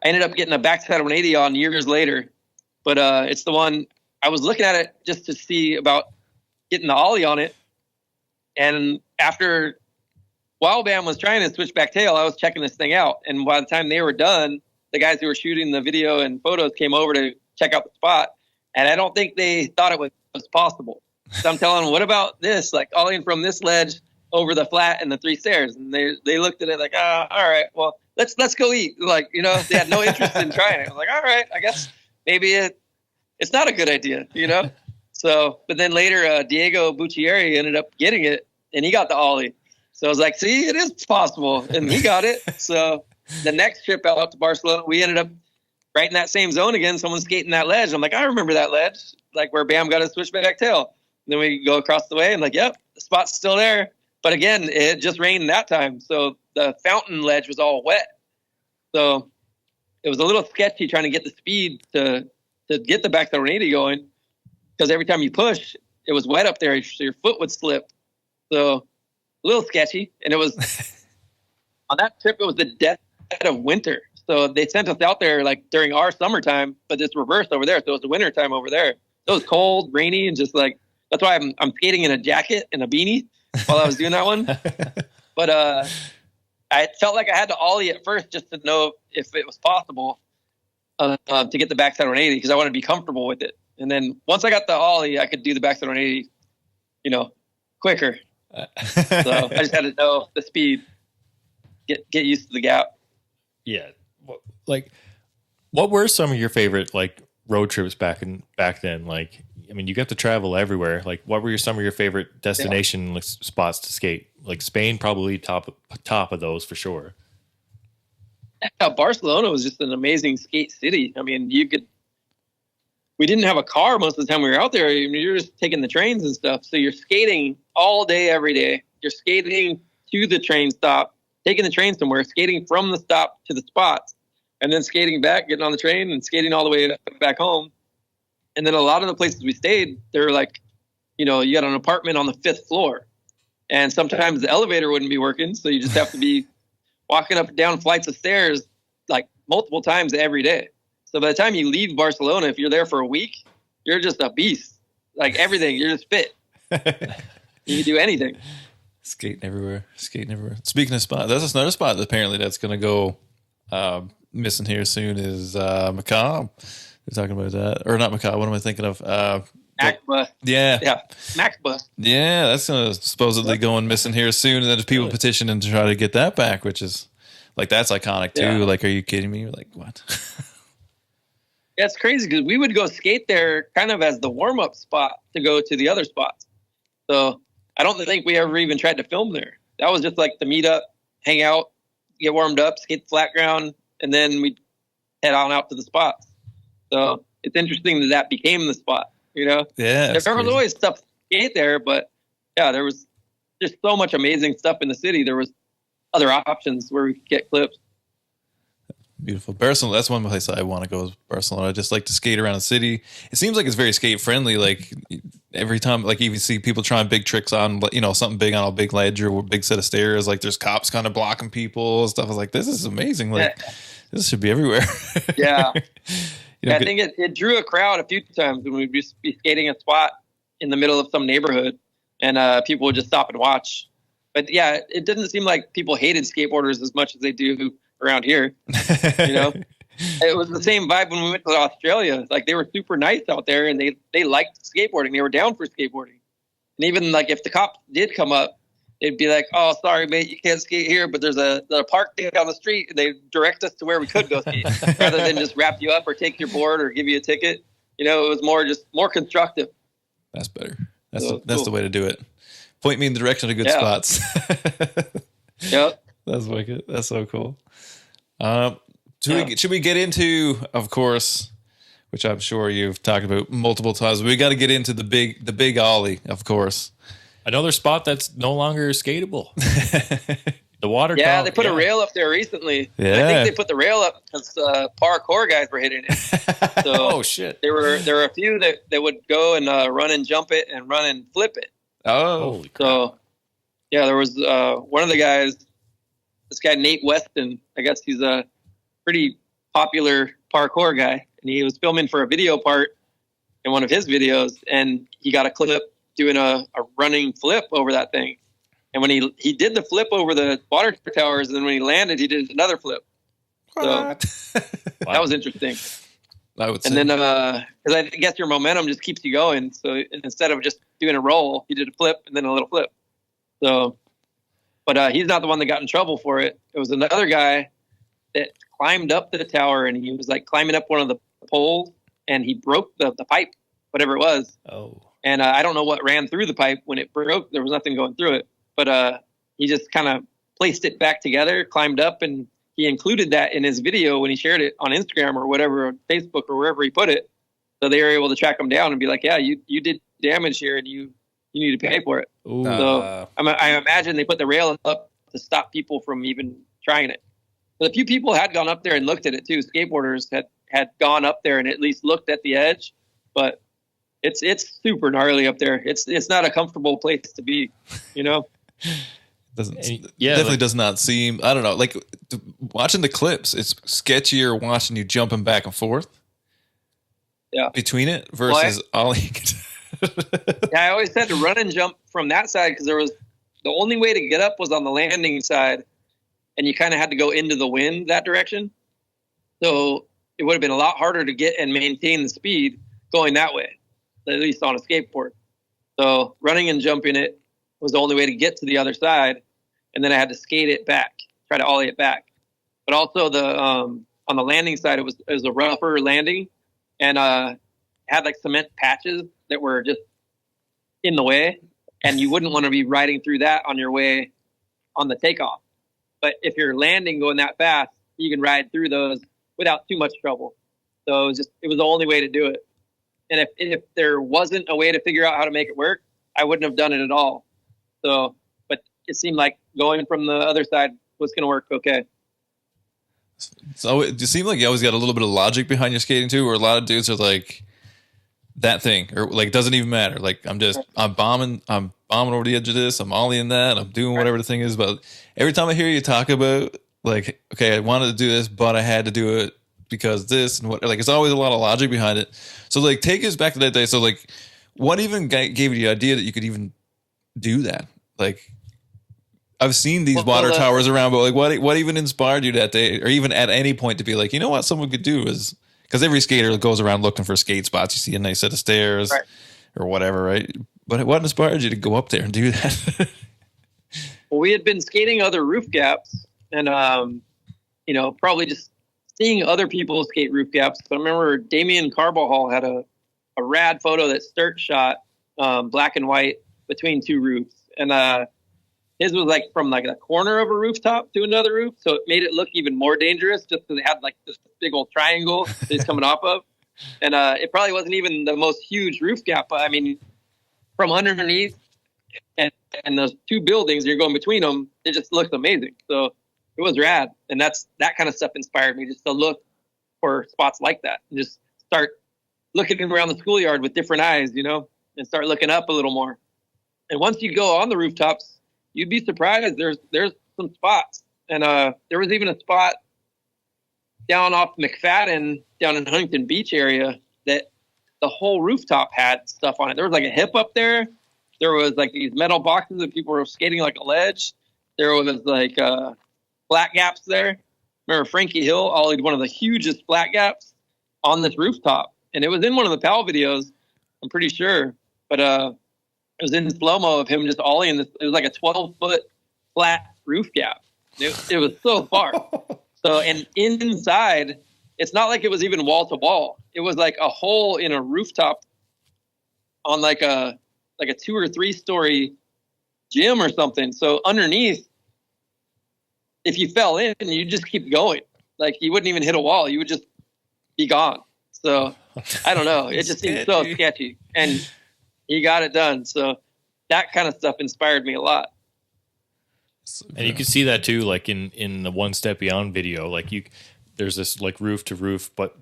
I ended up getting a backside 180 on years later. But it's the one I was looking at it just to see about getting the ollie on it. And after Wild Bam was trying to switch back tail, I was checking this thing out. And by the time they were done, the guys who were shooting the video and photos came over to check out the spot. And I don't think they thought it was possible. So I'm telling them, what about this? Like ollieing from this ledge over the flat and the 3 stairs. And they looked at it like, all right, well, let's go eat. Like, they had no interest in trying it. I was like, all right, I guess maybe it's not a good idea, So, but then later, Diego Buccieri ended up getting it, and he got the ollie. So I was like, see, it is possible, and he got it. So the next trip out to Barcelona, we ended up right in that same zone again. Someone skating that ledge. I'm like, I remember that ledge, like where Bam got his switchback tail. And then we go across the way, and like, yep, the spot's still there. But again, it just rained that time, so the fountain ledge was all wet. So it was a little sketchy trying to get the speed to get the backside 180 going, because every time you push, it was wet up there, so your foot would slip. So a little sketchy. And it was on that trip, it was the dead of winter. So they sent us out there like during our summertime, but it's reversed over there. So it was the winter time over there. So it was cold, rainy, and just like, that's why I'm skating in a jacket and a beanie while I was doing that one. But I felt like I had to ollie at first just to know if it was possible to get the backside 180, because I wanted to be comfortable with it. And then once I got the ollie, I could do the backside 180, quicker. So I just had to know the speed, get used to the gap. Yeah. Like, what were some of your favorite like road trips back then? Like, I mean, you got to travel everywhere. Like, what were some of your favorite destination spots to skate? Like Spain, probably top of those for sure. Yeah, Barcelona was just an amazing skate city. I mean, we didn't have a car most of the time we were out there. I mean, you're just taking the trains and stuff. So you're skating all day, every day. You're skating to the train stop, taking the train somewhere, skating from the stop to the spots, and then skating back, getting on the train and skating all the way back home. And then a lot of the places we stayed, they're like, you got an apartment on the 5th floor. And sometimes the elevator wouldn't be working. So you just have to be walking up and down flights of stairs like multiple times every day. So by the time you leave Barcelona, if you're there for a week, you're just a beast. Like everything, you're just fit. You can do anything. Skating everywhere. Speaking of spots, that's another spot that apparently that's going to go missing here soon is Macabre. We're talking about that. Or not Macabre, what am I thinking of? Max Bus. Yeah, Max Bus. Yeah, that's going to supposedly going missing here soon. And then there's people petitioning to try to get that back, which is like, that's iconic too. Yeah. Like, are you kidding me? You're like, what? Yeah, it's crazy because we would go skate there kind of as the warm-up spot to go to the other spots. So I don't think we ever even tried to film there. That was just like the meet up, hang out, get warmed up, skate the flat ground, and then we'd head on out to the spots. So it's interesting that became the spot, Yeah. There was always stuff to skate there, but yeah, there was just so much amazing stuff in the city. There was other options where we could get clips. Beautiful. Barcelona, that's one place I want to go is Barcelona. I just like to skate around the city. It seems like it's very skate friendly. Like every time, like you see people trying big tricks on, you know, something big on a big ledge or a big set of stairs. Like there's cops kind of blocking people and stuff. I was like, this is amazing. Like this should be everywhere. Yeah. You know, I think it drew a crowd a few times when we'd be skating a spot in the middle of some neighborhood and people would just stop and watch. But yeah, it didn't seem like people hated skateboarders as much as they do around here. You know, it was the same vibe when we went to Australia. Like they were super nice out there and they liked skateboarding. They were down for skateboarding. And even like if the cops did come up, it'd be like, oh, sorry, mate, you can't skate here, but there's a park down the street, and they direct us to where we could go skate, rather than just wrap you up or take your board or give you a ticket. You know, it was more constructive. That's better. That's the way to do it. Point me in the direction of good spots. Yep. That's wicked. That's so cool. Should we get into, of course, which I'm sure you've talked about multiple times, we got to get into the big ollie, of course. Another spot that's no longer skatable. The water. Yeah, they put a rail up there recently. Yeah. I think they put the rail up because parkour guys were hitting it. So oh shit! There were a few that would go and run and jump it and run and flip it. Oh, holy crap. So yeah, there was one of the guys. This guy Nate Weston. I guess he's a pretty popular parkour guy, and he was filming for a video part in one of his videos, and he got a clip doing a running flip over that thing. And when he did the flip over the water towers, and then when he landed, he did another flip. what? So that was interesting. I would say. And then, because I guess your momentum just keeps you going. So instead of just doing a roll, he did a flip and then a little flip. So, but he's not the one that got in trouble for it. It was another guy that climbed up the tower, and he was like climbing up one of the poles, and he broke the pipe, whatever it was. Oh. And I don't know what ran through the pipe when it broke. There was nothing going through it. But he just kind of placed it back together, climbed up, and he included that in his video when he shared it on Instagram or whatever, or Facebook or wherever he put it. So they were able to track him down and be like, yeah, you did damage here, and you need to pay for it. Ooh. So I imagine they put the rail up to stop people from even trying it. But a few people had gone up there and looked at it too. Skateboarders had gone up there and at least looked at the edge, but it's super gnarly up there. It's not a comfortable place to be, you know. Definitely does not seem. I don't know. Like watching the clips, it's sketchier watching you jumping back and forth. Yeah. Between it versus ollie. Yeah, I always had to run and jump from that side because the only way to get up was on the landing side, and you kind of had to go into the wind that direction. So it would have been a lot harder to get and maintain the speed going that way, at least on a skateboard. So running and jumping it was the only way to get to the other side, and then I had to skate it back, try to ollie it back. But also on the landing side, it was a rougher landing, and had like cement patches that were just in the way, and you wouldn't want to be riding through that on your way on the takeoff. But if you're landing going that fast, you can ride through those without too much trouble. So it was the only way to do it. And if there wasn't a way to figure out how to make it work, I wouldn't have done it at all. So, but it seemed like going from the other side was going to work okay. So it seemed like you always got a little bit of logic behind your skating too, where a lot of dudes are like that thing, or like, it doesn't even matter. Like I'm bombing over the edge of this. I'm ollieing that. I'm doing whatever the thing is. But every time I hear you talk about like, okay, I wanted to do this, but I had to do it because this and what, like, it's always a lot of logic behind it. So like, take us back to that day. So like, what even gave you the idea that you could even do that? Like, I've seen these water towers around, but like, what even inspired you that day, or even at any point to be like, you know what, someone could do is, because every skater goes around looking for skate spots. You see a nice set of stairs or whatever, right? But what inspired you to go up there and do that? Well, we had been skating other roof gaps, and probably just seeing other people skate roof gaps. But I remember Damian Carbajal had a rad photo that Sturt shot, black and white, between two roofs, and his was like from like a corner of a rooftop to another roof, so it made it look even more dangerous just because it had like this big old triangle that he's coming off of, and it probably wasn't even the most huge roof gap, but I mean, from underneath and those two buildings, you're going between them, it just looks amazing. So it was rad. And that kind of stuff inspired me just to look for spots like that and just start looking around the schoolyard with different eyes, and start looking up a little more. And once you go on the rooftops, you'd be surprised. There's some spots. And there was even a spot down off McFadden, down in Huntington Beach area, that the whole rooftop had stuff on it. There was like a hip up there. There was like these metal boxes that people were skating like a ledge. There was like flat gaps there. Remember Frankie Hill ollied one of the hugest flat gaps on this rooftop. And it was in one of the PAL videos, I'm pretty sure. But it was in slow-mo of him just ollieing this. It was like a 12-foot flat roof gap. It was so far. So, and inside, it's not like it was even wall to wall. It was like a hole in a rooftop on like a 2 or 3 story gym or something. So underneath, if you fell in, you just keep going. Like you wouldn't even hit a wall. You would just be gone. So I don't know. It just seemed so sketchy, and he got it done. So that kind of stuff inspired me a lot. And you can see that too, like in the One Step Beyond video, like there's this like roof to roof, but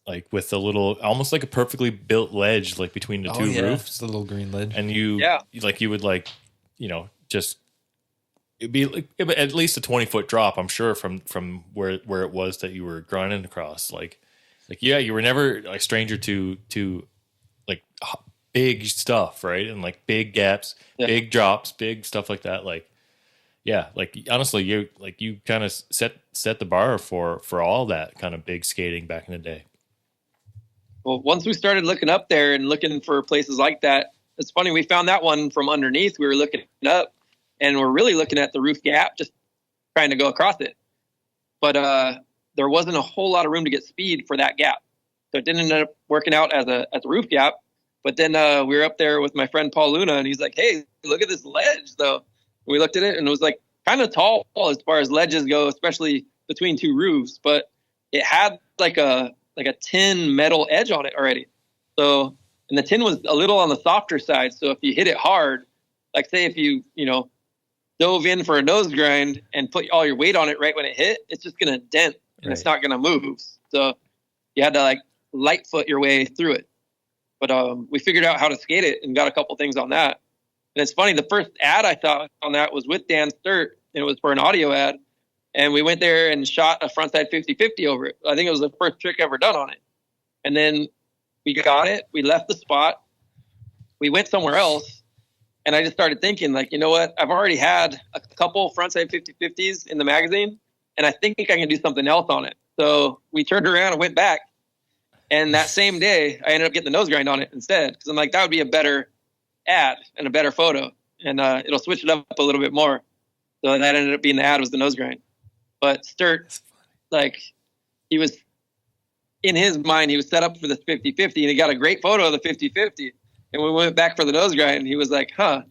like with a little, almost like a perfectly built ledge, like between the two roofs. It's a little green ledge. And you would like, just, it'd be like at least a 20-foot drop, I'm sure, from where it was that you were grinding across. Like, you were never a stranger to like big stuff, right? And like big gaps, big drops, big stuff like that. Like, yeah, like honestly, you kind of set the bar for all that kind of big skating back in the day. Well, once we started looking up there and looking for places like that, it's funny, we found that one from underneath. We were looking up, and we're really looking at the roof gap, just trying to go across it. But there wasn't a whole lot of room to get speed for that gap, so it didn't end up working out as a roof gap. But then we were up there with my friend Paul Luna, and he's like, "Hey, look at this ledge, though." We looked at it, and it was like kind of tall as far as ledges go, especially between two roofs, but it had like a tin metal edge on it already. So, and the tin was a little on the softer side. So if you hit it hard, like say if you dove in for a nose grind and put all your weight on it right when it hit, it's just going to dent and it's not going to move. So you had to like light foot your way through it. But we figured out how to skate it and got a couple things on that. And it's funny, the first ad I saw on that was with Dan Sturt, and it was for an audio ad. And we went there and shot a frontside 50-50 over it. I think it was the first trick ever done on it. And then we got it. We left the spot. We went somewhere else. And I just started thinking, like, you know what? I've already had a couple frontside 50-50s in the magazine, and I think I can do something else on it. So we turned around and went back. And that same day, I ended up getting the nose grind on it instead. Because I'm like, that would be a better ad and a better photo. And it'll switch it up a little bit more. So that ended up being the ad, was the nose grind. But Sturt, like, he was, in his mind, he was set up for this 50-50, and he got a great photo of the 50-50. And we went back for the nose grind, and he was like, I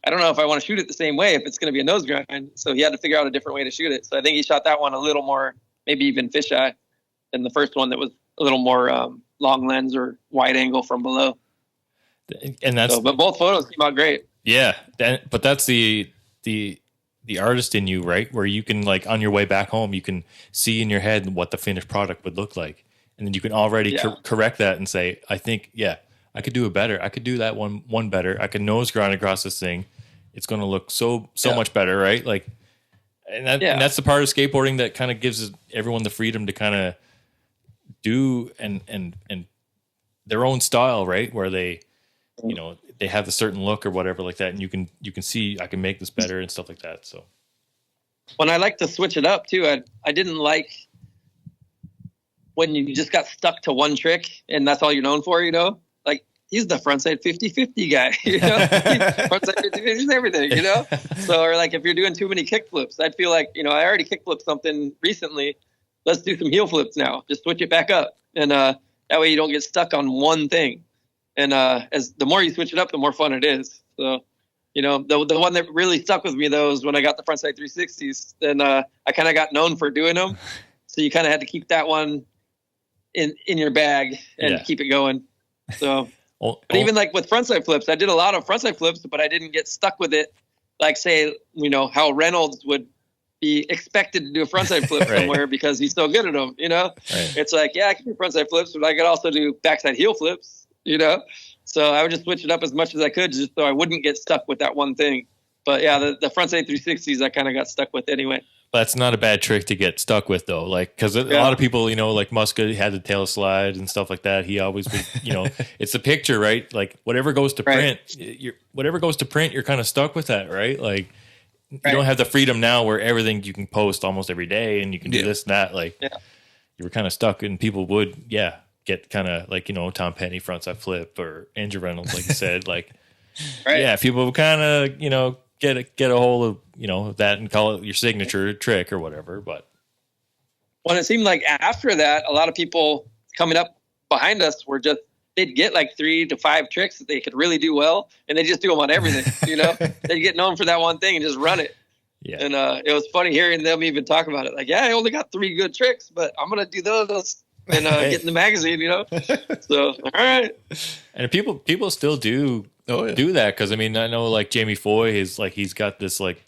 don't know if I want to shoot it the same way if it's going to be a nose grind. So he had to figure out a different way to shoot it. So I think he shot that one a little more, maybe even fisheye, than the first one that was a little more long lens or wide angle from below. And that's, but both photos came out great. Yeah. But that's the artist in you, right? Where you can, like, on your way back home, you can see in your head what the finished product would look like. And then you can already correct that and say, I think, I could do it better. I could do that one better. I could nose grind across this thing. It's going to look so much better, right? Like, and that's the part of skateboarding that kind of gives everyone the freedom to kind of do and their own style, right? Where they, they have a certain look or whatever like that, and you can see I can make this better and stuff like that. So when I like to switch it up too, I didn't like when you just got stuck to one trick and that's all you're known for, like he's the frontside 50-50 guy, frontside 50-50 is everything, So, or like if you're doing too many kick flips, I'd feel like, I already kick flipped something recently. Let's do some heel flips now. Just switch it back up. And that way you don't get stuck on one thing. And as the more you switch it up, the more fun it is. So, the one that really stuck with me, though, is when I got the frontside 360s. Then I kind of got known for doing them. So you kind of had to keep that one in your bag and keep it going. So, but even like with frontside flips, I did a lot of frontside flips, but I didn't get stuck with it. Like say, how Reynolds would be expected to do a frontside flip Right. somewhere because he's so good at them, you know? Right. It's like, yeah, I can do frontside flips, but I could also do backside heel flips, you know? So I would just switch it up as much as I could just so I wouldn't get stuck with that one thing. But yeah, the frontside 360s I kind of got stuck with anyway. That's not a bad trick to get stuck with, though. Like, because a lot of people, you know, like Muska had the tail slide and stuff like that. He always would, you know, it's the picture, right? Like, whatever goes to print, you're kind of stuck with that, right? Like, you don't have the freedom now where everything you can post almost every day and you can do this and that. Like, you were kind of stuck, and people would, get kind of like, you know, Tom Penny frontside flip or Andrew Reynolds, like you said, like, people would kind of, you know, get a hold of, you know, that and call it your signature trick or whatever. But when it seemed like after that, a lot of people coming up behind us were just, they'd get like 3 to 5 tricks that they could really do well, and they just do them on everything, you know? They'd get known for that one thing and just run it. Yeah. And it was funny hearing them even talk about it. Like, yeah, I only got 3 good tricks, but I'm going to do those and get in the magazine, you know? So, all right. And people still do do that, because I mean, I know like Jamie Foy is like, he's got this like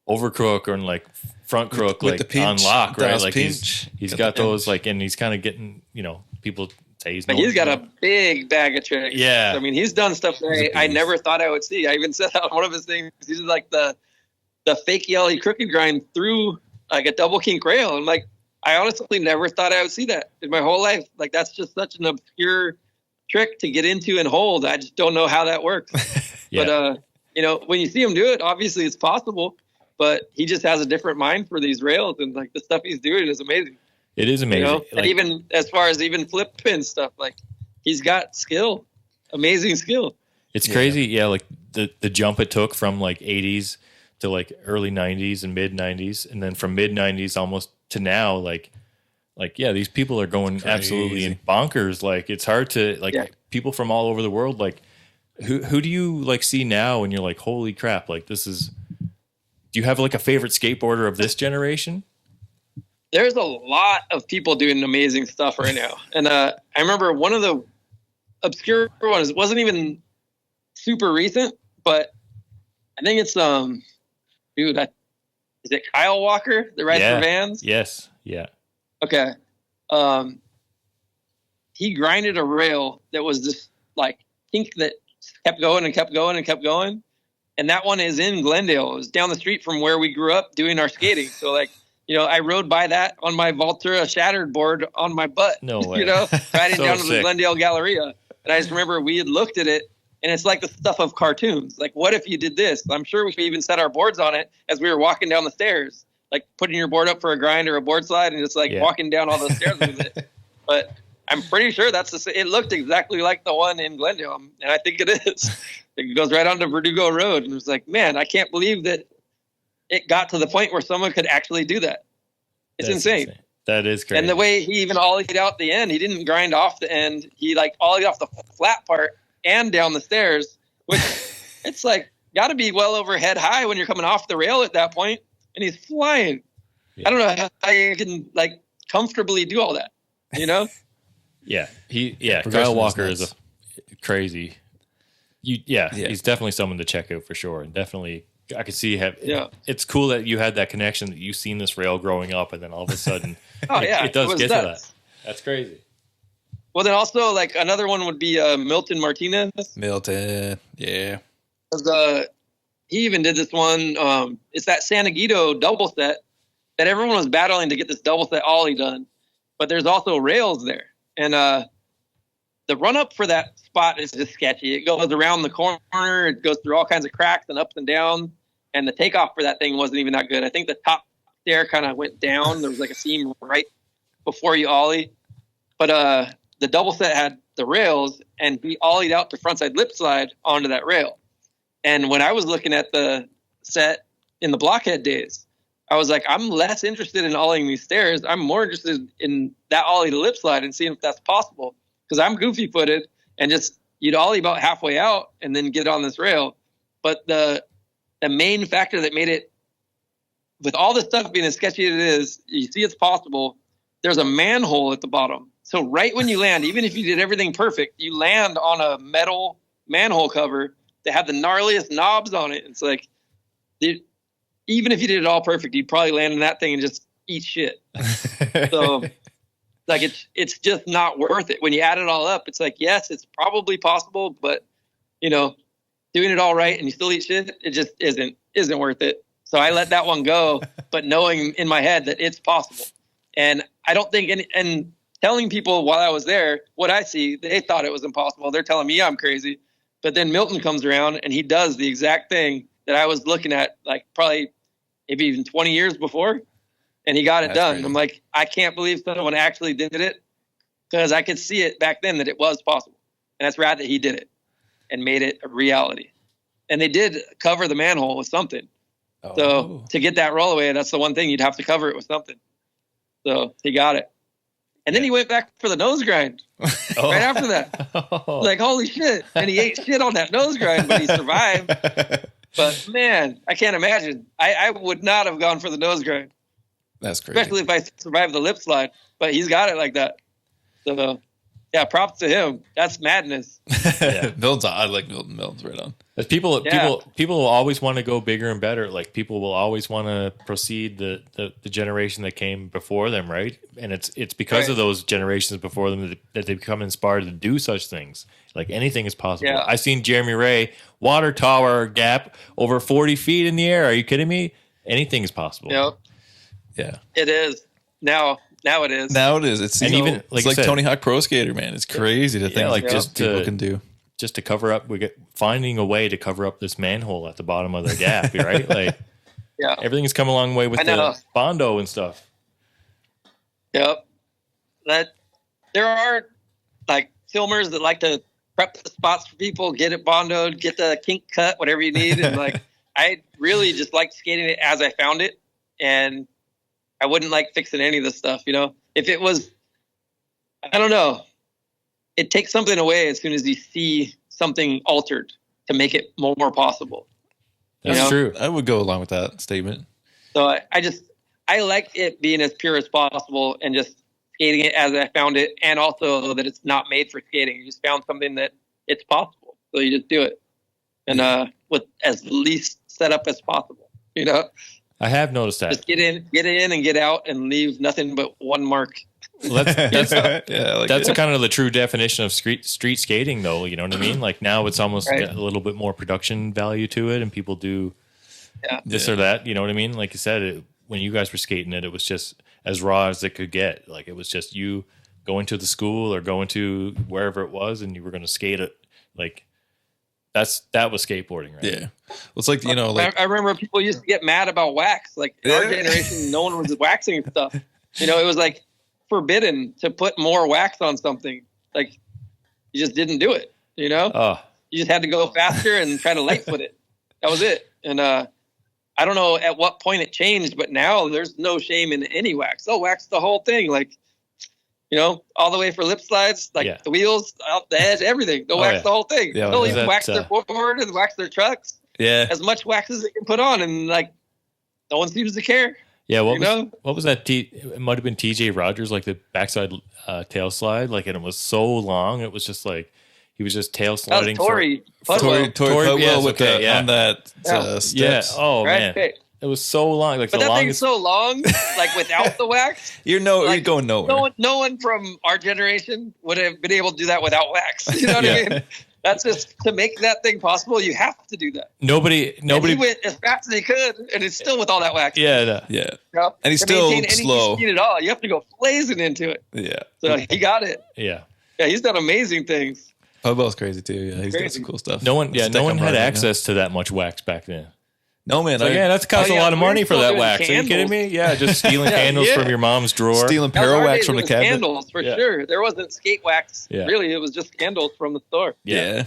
over crook or like front crook with like the pinch, on lock, right? Like pinch. he's got those like, and he's kind of getting, you know, people say he's He's got a big bag of tricks. Yeah. I mean, he's done stuff that I never thought I would see. I even said on one of his things, he's like the fake yelly crooked grind through like a double kink rail. I'm like, I honestly never thought I would see that in my whole life. Like, that's just such an obscure trick to get into and hold. I just don't know how that works. But, you know, when you see him do it, obviously it's possible, but he just has a different mind for these rails, and like the stuff he's doing is amazing. It is amazing. You know? Like, and even as far as even flip pin stuff, like he's got skill, amazing skill. It's crazy. Yeah. Like the jump it took from like 80s to like early 90s and mid 90s. And then from mid 90s almost to now, like, these people are going absolutely in bonkers. Like, it's hard to like people from all over the world. Like, who do you like see now and you're like, holy crap, like this is, do you have like a favorite skateboarder of this generation? There's a lot of people doing amazing stuff right now. And I remember one of the obscure ones, wasn't even super recent, but I think it's is it Kyle Walker that rides for Vans? Yes. Yeah. Okay. He grinded a rail that was just like kink that kept going and kept going and kept going. And that one is in Glendale. It was down the street from where we grew up doing our skating. So like, you know, I rode by that on my Voltura shattered board on my butt. No way. You know, riding So down to the sick. Glendale Galleria. And I just remember we had looked at it, and it's like the stuff of cartoons. Like, what if you did this? I'm sure we even set our boards on it as we were walking down the stairs, like putting your board up for a grind or a board slide and just like walking down all those stairs with it. But I'm pretty sure it looked exactly like the one in Glendale. And I think it is. It goes right onto Verdugo Road. And it was like, man, I can't believe that it got to the point where someone could actually do that. It's insane. That is crazy. And the way he even ollied out the end, he didn't grind off the end. He like ollied off the flat part and down the stairs, which it's like got to be well over head high when you're coming off the rail at that point, and he's flying. I don't know how you can like comfortably do all that, you know? Kyle Walker is a crazy. He's definitely someone to check out for sure, and definitely I could see it's cool that you had that connection, that you've seen this rail growing up, and then all of a sudden, it does get to that. That's crazy. Well, then also like another one would be Milton Martinez. Milton, yeah. He even did this one. It's that Santa Guido double set that everyone was battling to get this double set ollie done, but there's also rails there, and the run up for that spot is just sketchy. It goes around the corner, it goes through all kinds of cracks and ups and downs, and the takeoff for that thing wasn't even that good. I think the top stair kind of went down. There was like a seam right before you ollie, but the double set had the rails, and we ollied out to frontside lip slide onto that rail. And when I was looking at the set in the blockhead days, I was like, I'm less interested in ollieing these stairs. I'm more interested in that ollie to lip slide and seeing if that's possible. Because I'm goofy footed and just you'd ollie about halfway out and then get on this rail. But the main factor that made it, with all this stuff being as sketchy as it is, you see it's possible. There's a manhole at the bottom. So right when you land, even if you did everything perfect, you land on a metal manhole cover that had the gnarliest knobs on it. It's like, you even if you did it all perfect, you'd probably land in that thing and just eat shit. So like it's just not worth it. When you add it all up, it's like, yes, it's probably possible, but you know, doing it all right and you still eat shit, it just isn't worth it. So I let that one go, but knowing in my head that it's possible. And I don't think and telling people while I was there what I see, they thought it was impossible. They're telling me I'm crazy. But then Milton comes around and he does the exact thing that I was looking at, like probably maybe even 20 years before, and he got it done. Crazy. I'm like, I can't believe someone actually did it, because I could see it back then that it was possible. And that's rad that he did it and made it a reality. And they did cover the manhole with something. Oh. So to get that rollaway, that's the one thing, you'd have to cover it with something. So he got it. And then he went back for the nose grind right after that. Like, holy shit. And he ate shit on that nose grind, but he survived. But, man, I can't imagine. I would not have gone for the nose grind. That's crazy. Especially if I survived the lip slide. But he's got it like that. So, yeah, props to him. That's madness. Yeah. I like Milton. Milton's right on. People will always want to go bigger and better. Like, people will always want to precede the generation that came before them, right? And it's because of those generations before them that they become inspired to do such things. Like, anything is possible. Yeah. I've seen Jeremy Wray water tower gap over 40 feet in the air. Are you kidding me? Anything is possible. Yep. Yeah. It is. Now it is. Now it is. It's even like it's like Tony Hawk Pro Skater, man. It's crazy to think like just people can do. Just to cover up, finding a way to cover up this manhole at the bottom of the gap, right? Like, yeah, everything's come a long way with the Bondo and stuff. Yep. That there are like filmers that like to prep the spots for people, get it bondoed, get the kink cut, whatever you need. And like, I really just like skating it as I found it, and I wouldn't like fixing any of this stuff. You know, if it was, I don't know. It takes something away as soon as you see something altered to make it more possible. That's true. I would go along with that statement. So I like it being as pure as possible and just skating it as I found it, and also that it's not made for skating. You just found something that it's possible, so you just do it, and with as least setup as possible. You know, I have noticed that. Just get in and get out, and leave nothing but one mark. Well, that's kind of the true definition of street skating, though. You know what I mean? Like, now it's almost a little bit more production value to it, and people do this or that. You know what I mean? Like you said, when you guys were skating it, it was just as raw as it could get. Like, it was just you going to the school or going to wherever it was, and you were going to skate it. Like, that was skateboarding, right? Yeah. Well, it's like, you know, like I remember people used to get mad about wax. Like, in our generation, no one was waxing stuff. You know, it was like forbidden to put more wax on something. Like, you just didn't do it, you know? You just had to go faster and try to lightfoot it. That was it. And I don't know at what point it changed, but now there's no shame in any wax. They'll wax the whole thing, like, you know, all the way for lip slides, like the wheels, out the edge, everything. They'll wax the whole thing. Yeah, they'll even wax their board and wax their trucks. Yeah. As much wax as they can put on, and like, no one seems to care. Yeah, what was that? It might have been TJ Rogers, like the backside tail slide, like, and it was so long. It was just like he was just tail sliding. Tory Pudwell with on that steps. Oh man, it was so long. Like, but that thing's so long, like without the wax, you're going nowhere. No one from our generation would have been able to do that without wax. You know what I mean? That's just, to make that thing possible, you have to do that. Nobody. And he went as fast as he could, and it's still with all that wax. Yeah. You know? And he's still slow. Speed at all. You have to go blazing into it. Yeah. So he got it. Yeah. Yeah, he's done amazing things. Pudwell's crazy too. Yeah, he's done some cool stuff. No one had access to that much wax back then. No, man. That's cost a lot of money for that wax. Candles. Are you kidding me? Yeah, just stealing candles from your mom's drawer. Stealing Pero wax from the cabinet. Candles, for sure. There wasn't skate wax. Yeah. Really, it was just candles from the store. Yeah.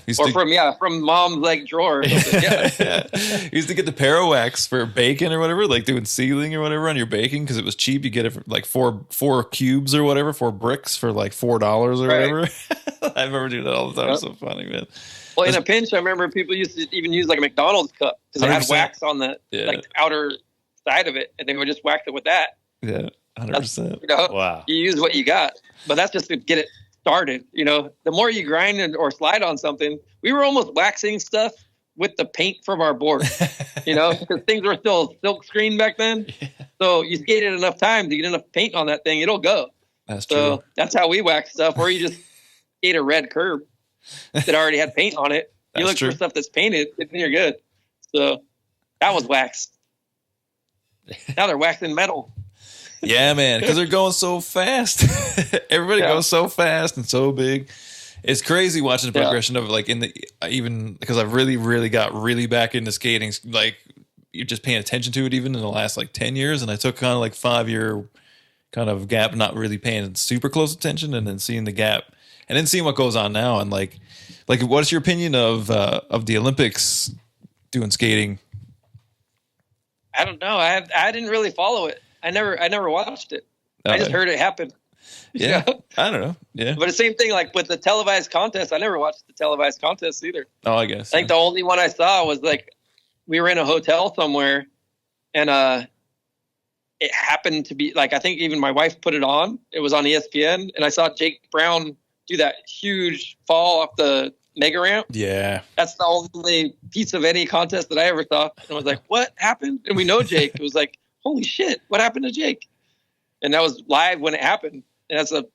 From mom's like drawer. Yeah. You used to get the Pero wax for baking or whatever, like doing sealing or whatever on your baking, because it was cheap. You get it for like four cubes or whatever, 4 bricks for like $4 or whatever. I remember doing that all the time. It was so funny, man. Well, in a pinch, I remember people used to even use like a McDonald's cup because it had wax on the like outer side of it, and they would just wax it with that. Yeah, 100%. You know, wow. You use what you got, but that's just to get it started. You know, the more you grind or slide on something, we were almost waxing stuff with the paint from our board, because things were still silk screen back then. Yeah. So you skated enough time to get enough paint on that thing, it'll go. That's so true. That's how we wax stuff, or you just skate a red curb that already had paint on it. You look for stuff that's painted, and you're good. So that was wax. Now they're waxing metal. Yeah, man, because they're going so fast. Everybody goes so fast and so big. It's crazy watching the progression of like even because I've really got really back into skating. Like you're just paying attention to it even in the last like 10 years. And I took kind of like 5-year kind of gap, not really paying super close attention, and then seeing the gap and then seeing what goes on now. And like what's your opinion of the Olympics doing skating? I don't know. I didn't really follow it. I never watched it. I just heard it happen. Yeah. I don't know. Yeah. But the same thing, like with the televised contest, I never watched the televised contest either. Oh, I guess. I think the only one I saw was like, we were in a hotel somewhere and it happened to be like, I think even my wife put it on. It was on ESPN and I saw Jake Brown do that huge fall off the mega ramp. Yeah. That's the only piece of any contest that I ever saw. And I was like, what happened? And we know Jake. It was like, holy shit, what happened to Jake? And that was live when it happened. And that's a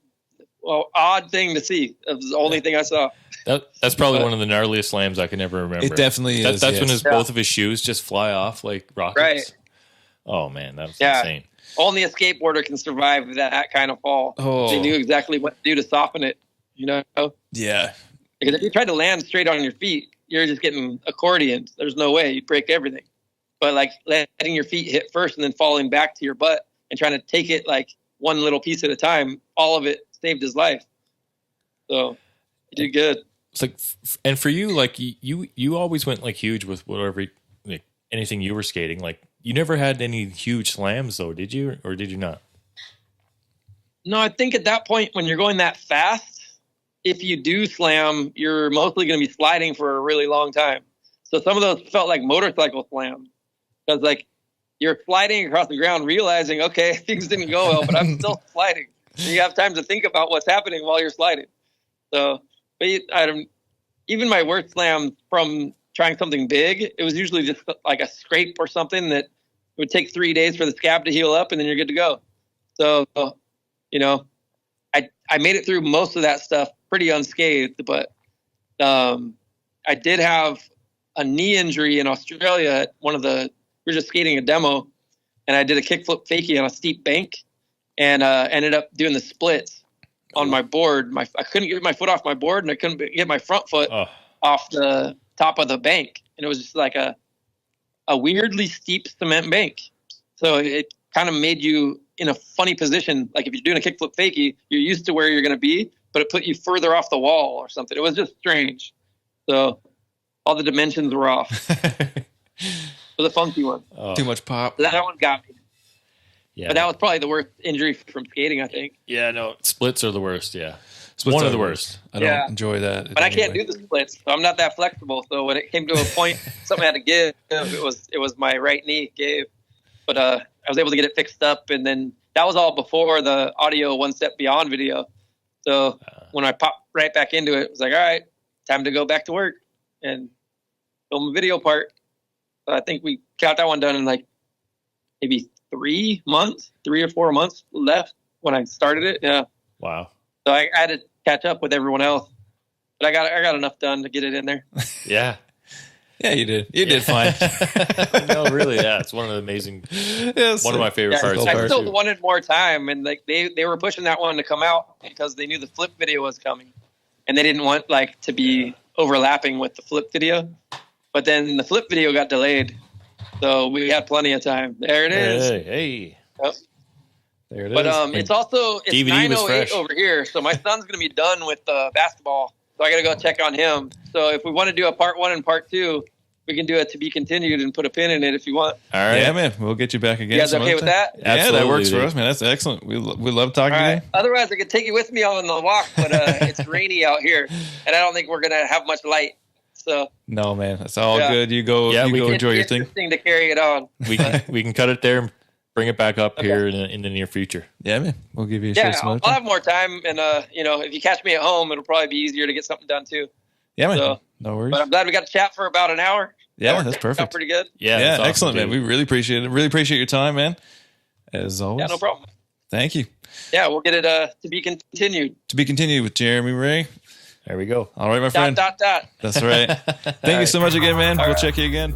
odd thing to see. That was the only thing I saw. That's probably one of the gnarliest slams I can ever remember. It definitely is. That's when both of his shoes just fly off like rockets. Right. Oh, man, that was insane. Only a skateboarder can survive that kind of fall. Oh. They knew exactly what to do to soften it, Yeah. Because if you tried to land straight on your feet, you're just getting accordioned. There's no way. You'd break everything. But like letting your feet hit first and then falling back to your butt and trying to take it like one little piece at a time, all of it saved his life. So he did good. It's like, and for you, like you always went like huge with whatever, like anything you were skating. Like you never had any huge slams though, did you? Or did you not? No, I think at that point when you're going that fast, if you do slam, you're mostly going to be sliding for a really long time. So some of those felt like motorcycle slams. Because like you're sliding across the ground, realizing, okay, things didn't go well, but I'm still sliding. And you have time to think about what's happening while you're sliding. So, but even my worst slam from trying something big, it was usually just like a scrape or something that would take 3 days for the scab to heal up, and then you're good to go. So, I made it through most of that stuff pretty unscathed, but I did have a knee injury in Australia at we were just skating a demo, and I did a kickflip fakie on a steep bank and ended up doing the splits on my board. I couldn't get my foot off my board, and I couldn't get my front foot off the top of the bank. And it was just like a weirdly steep cement bank. So it kind of made you in a funny position. Like if you're doing a kickflip fakie, you're used to where you're going to be, but it put you further off the wall or something. It was just strange. So all the dimensions were off. It was a funky one. Too much pop. That one got me. Yeah. But that was probably the worst injury from skating, I think. Yeah, no, splits are the worst. Yeah. Splits one are of the worst. I don't enjoy that. But I can't do the splits, so I'm not that flexible. So when it came to a point, something had to give. It was my right knee gave. But I was able to get it fixed up, and then that was all before the audio One Step Beyond video. So when I popped right back into it, it was like, all right, time to go back to work and film a video part. So I think we got that one done in like maybe 3 or 4 months left when I started it. Yeah. Wow. So I had to catch up with everyone else, but I got enough done to get it in there. Yeah. Yeah, you did. You did fine. No, really. Yeah. It's one of the amazing, one of my favorite parts. I still wanted more time, and like they were pushing that one to come out because they knew the flip video was coming, and they didn't want like to be overlapping with the flip video. But then the flip video got delayed, so we had plenty of time. There it is. Hey. Yep. There it is. But it's 9:08 over here, so my son's gonna be done with basketball, so I gotta go check on him. So if we want to do a part 1 and part 2, we can do it to be continued and put a pin in it if you want. All right, yeah, man, we'll get you back again. You guys okay with that? Absolutely, yeah, that works for us, man. That's excellent. We love talking to you. Otherwise, I could take you with me on the walk, but it's rainy out here, and I don't think we're gonna have much light. So no, man, that's all good. You go. Yeah, we go enjoy your thing. Interesting to carry it on. We can cut it there and bring it back up here in the near future. Yeah, man, we'll give you a show. I'll have more time, and if you catch me at home, it'll probably be easier to get something done too. Yeah, man. So No worries. But I'm glad we got to chat for about an hour. Yeah, that's Got perfect. pretty good. Yeah, Yeah, that's awesome, excellent, man. dude. We really appreciate it. Really appreciate your time, man. As always. Yeah, no problem. Thank you. Yeah, we'll get it to be continued. To be continued with Jeremy Wray. There we go. All right, my friend. Dot. That's right. Thank you so much again, man. We'll check you again.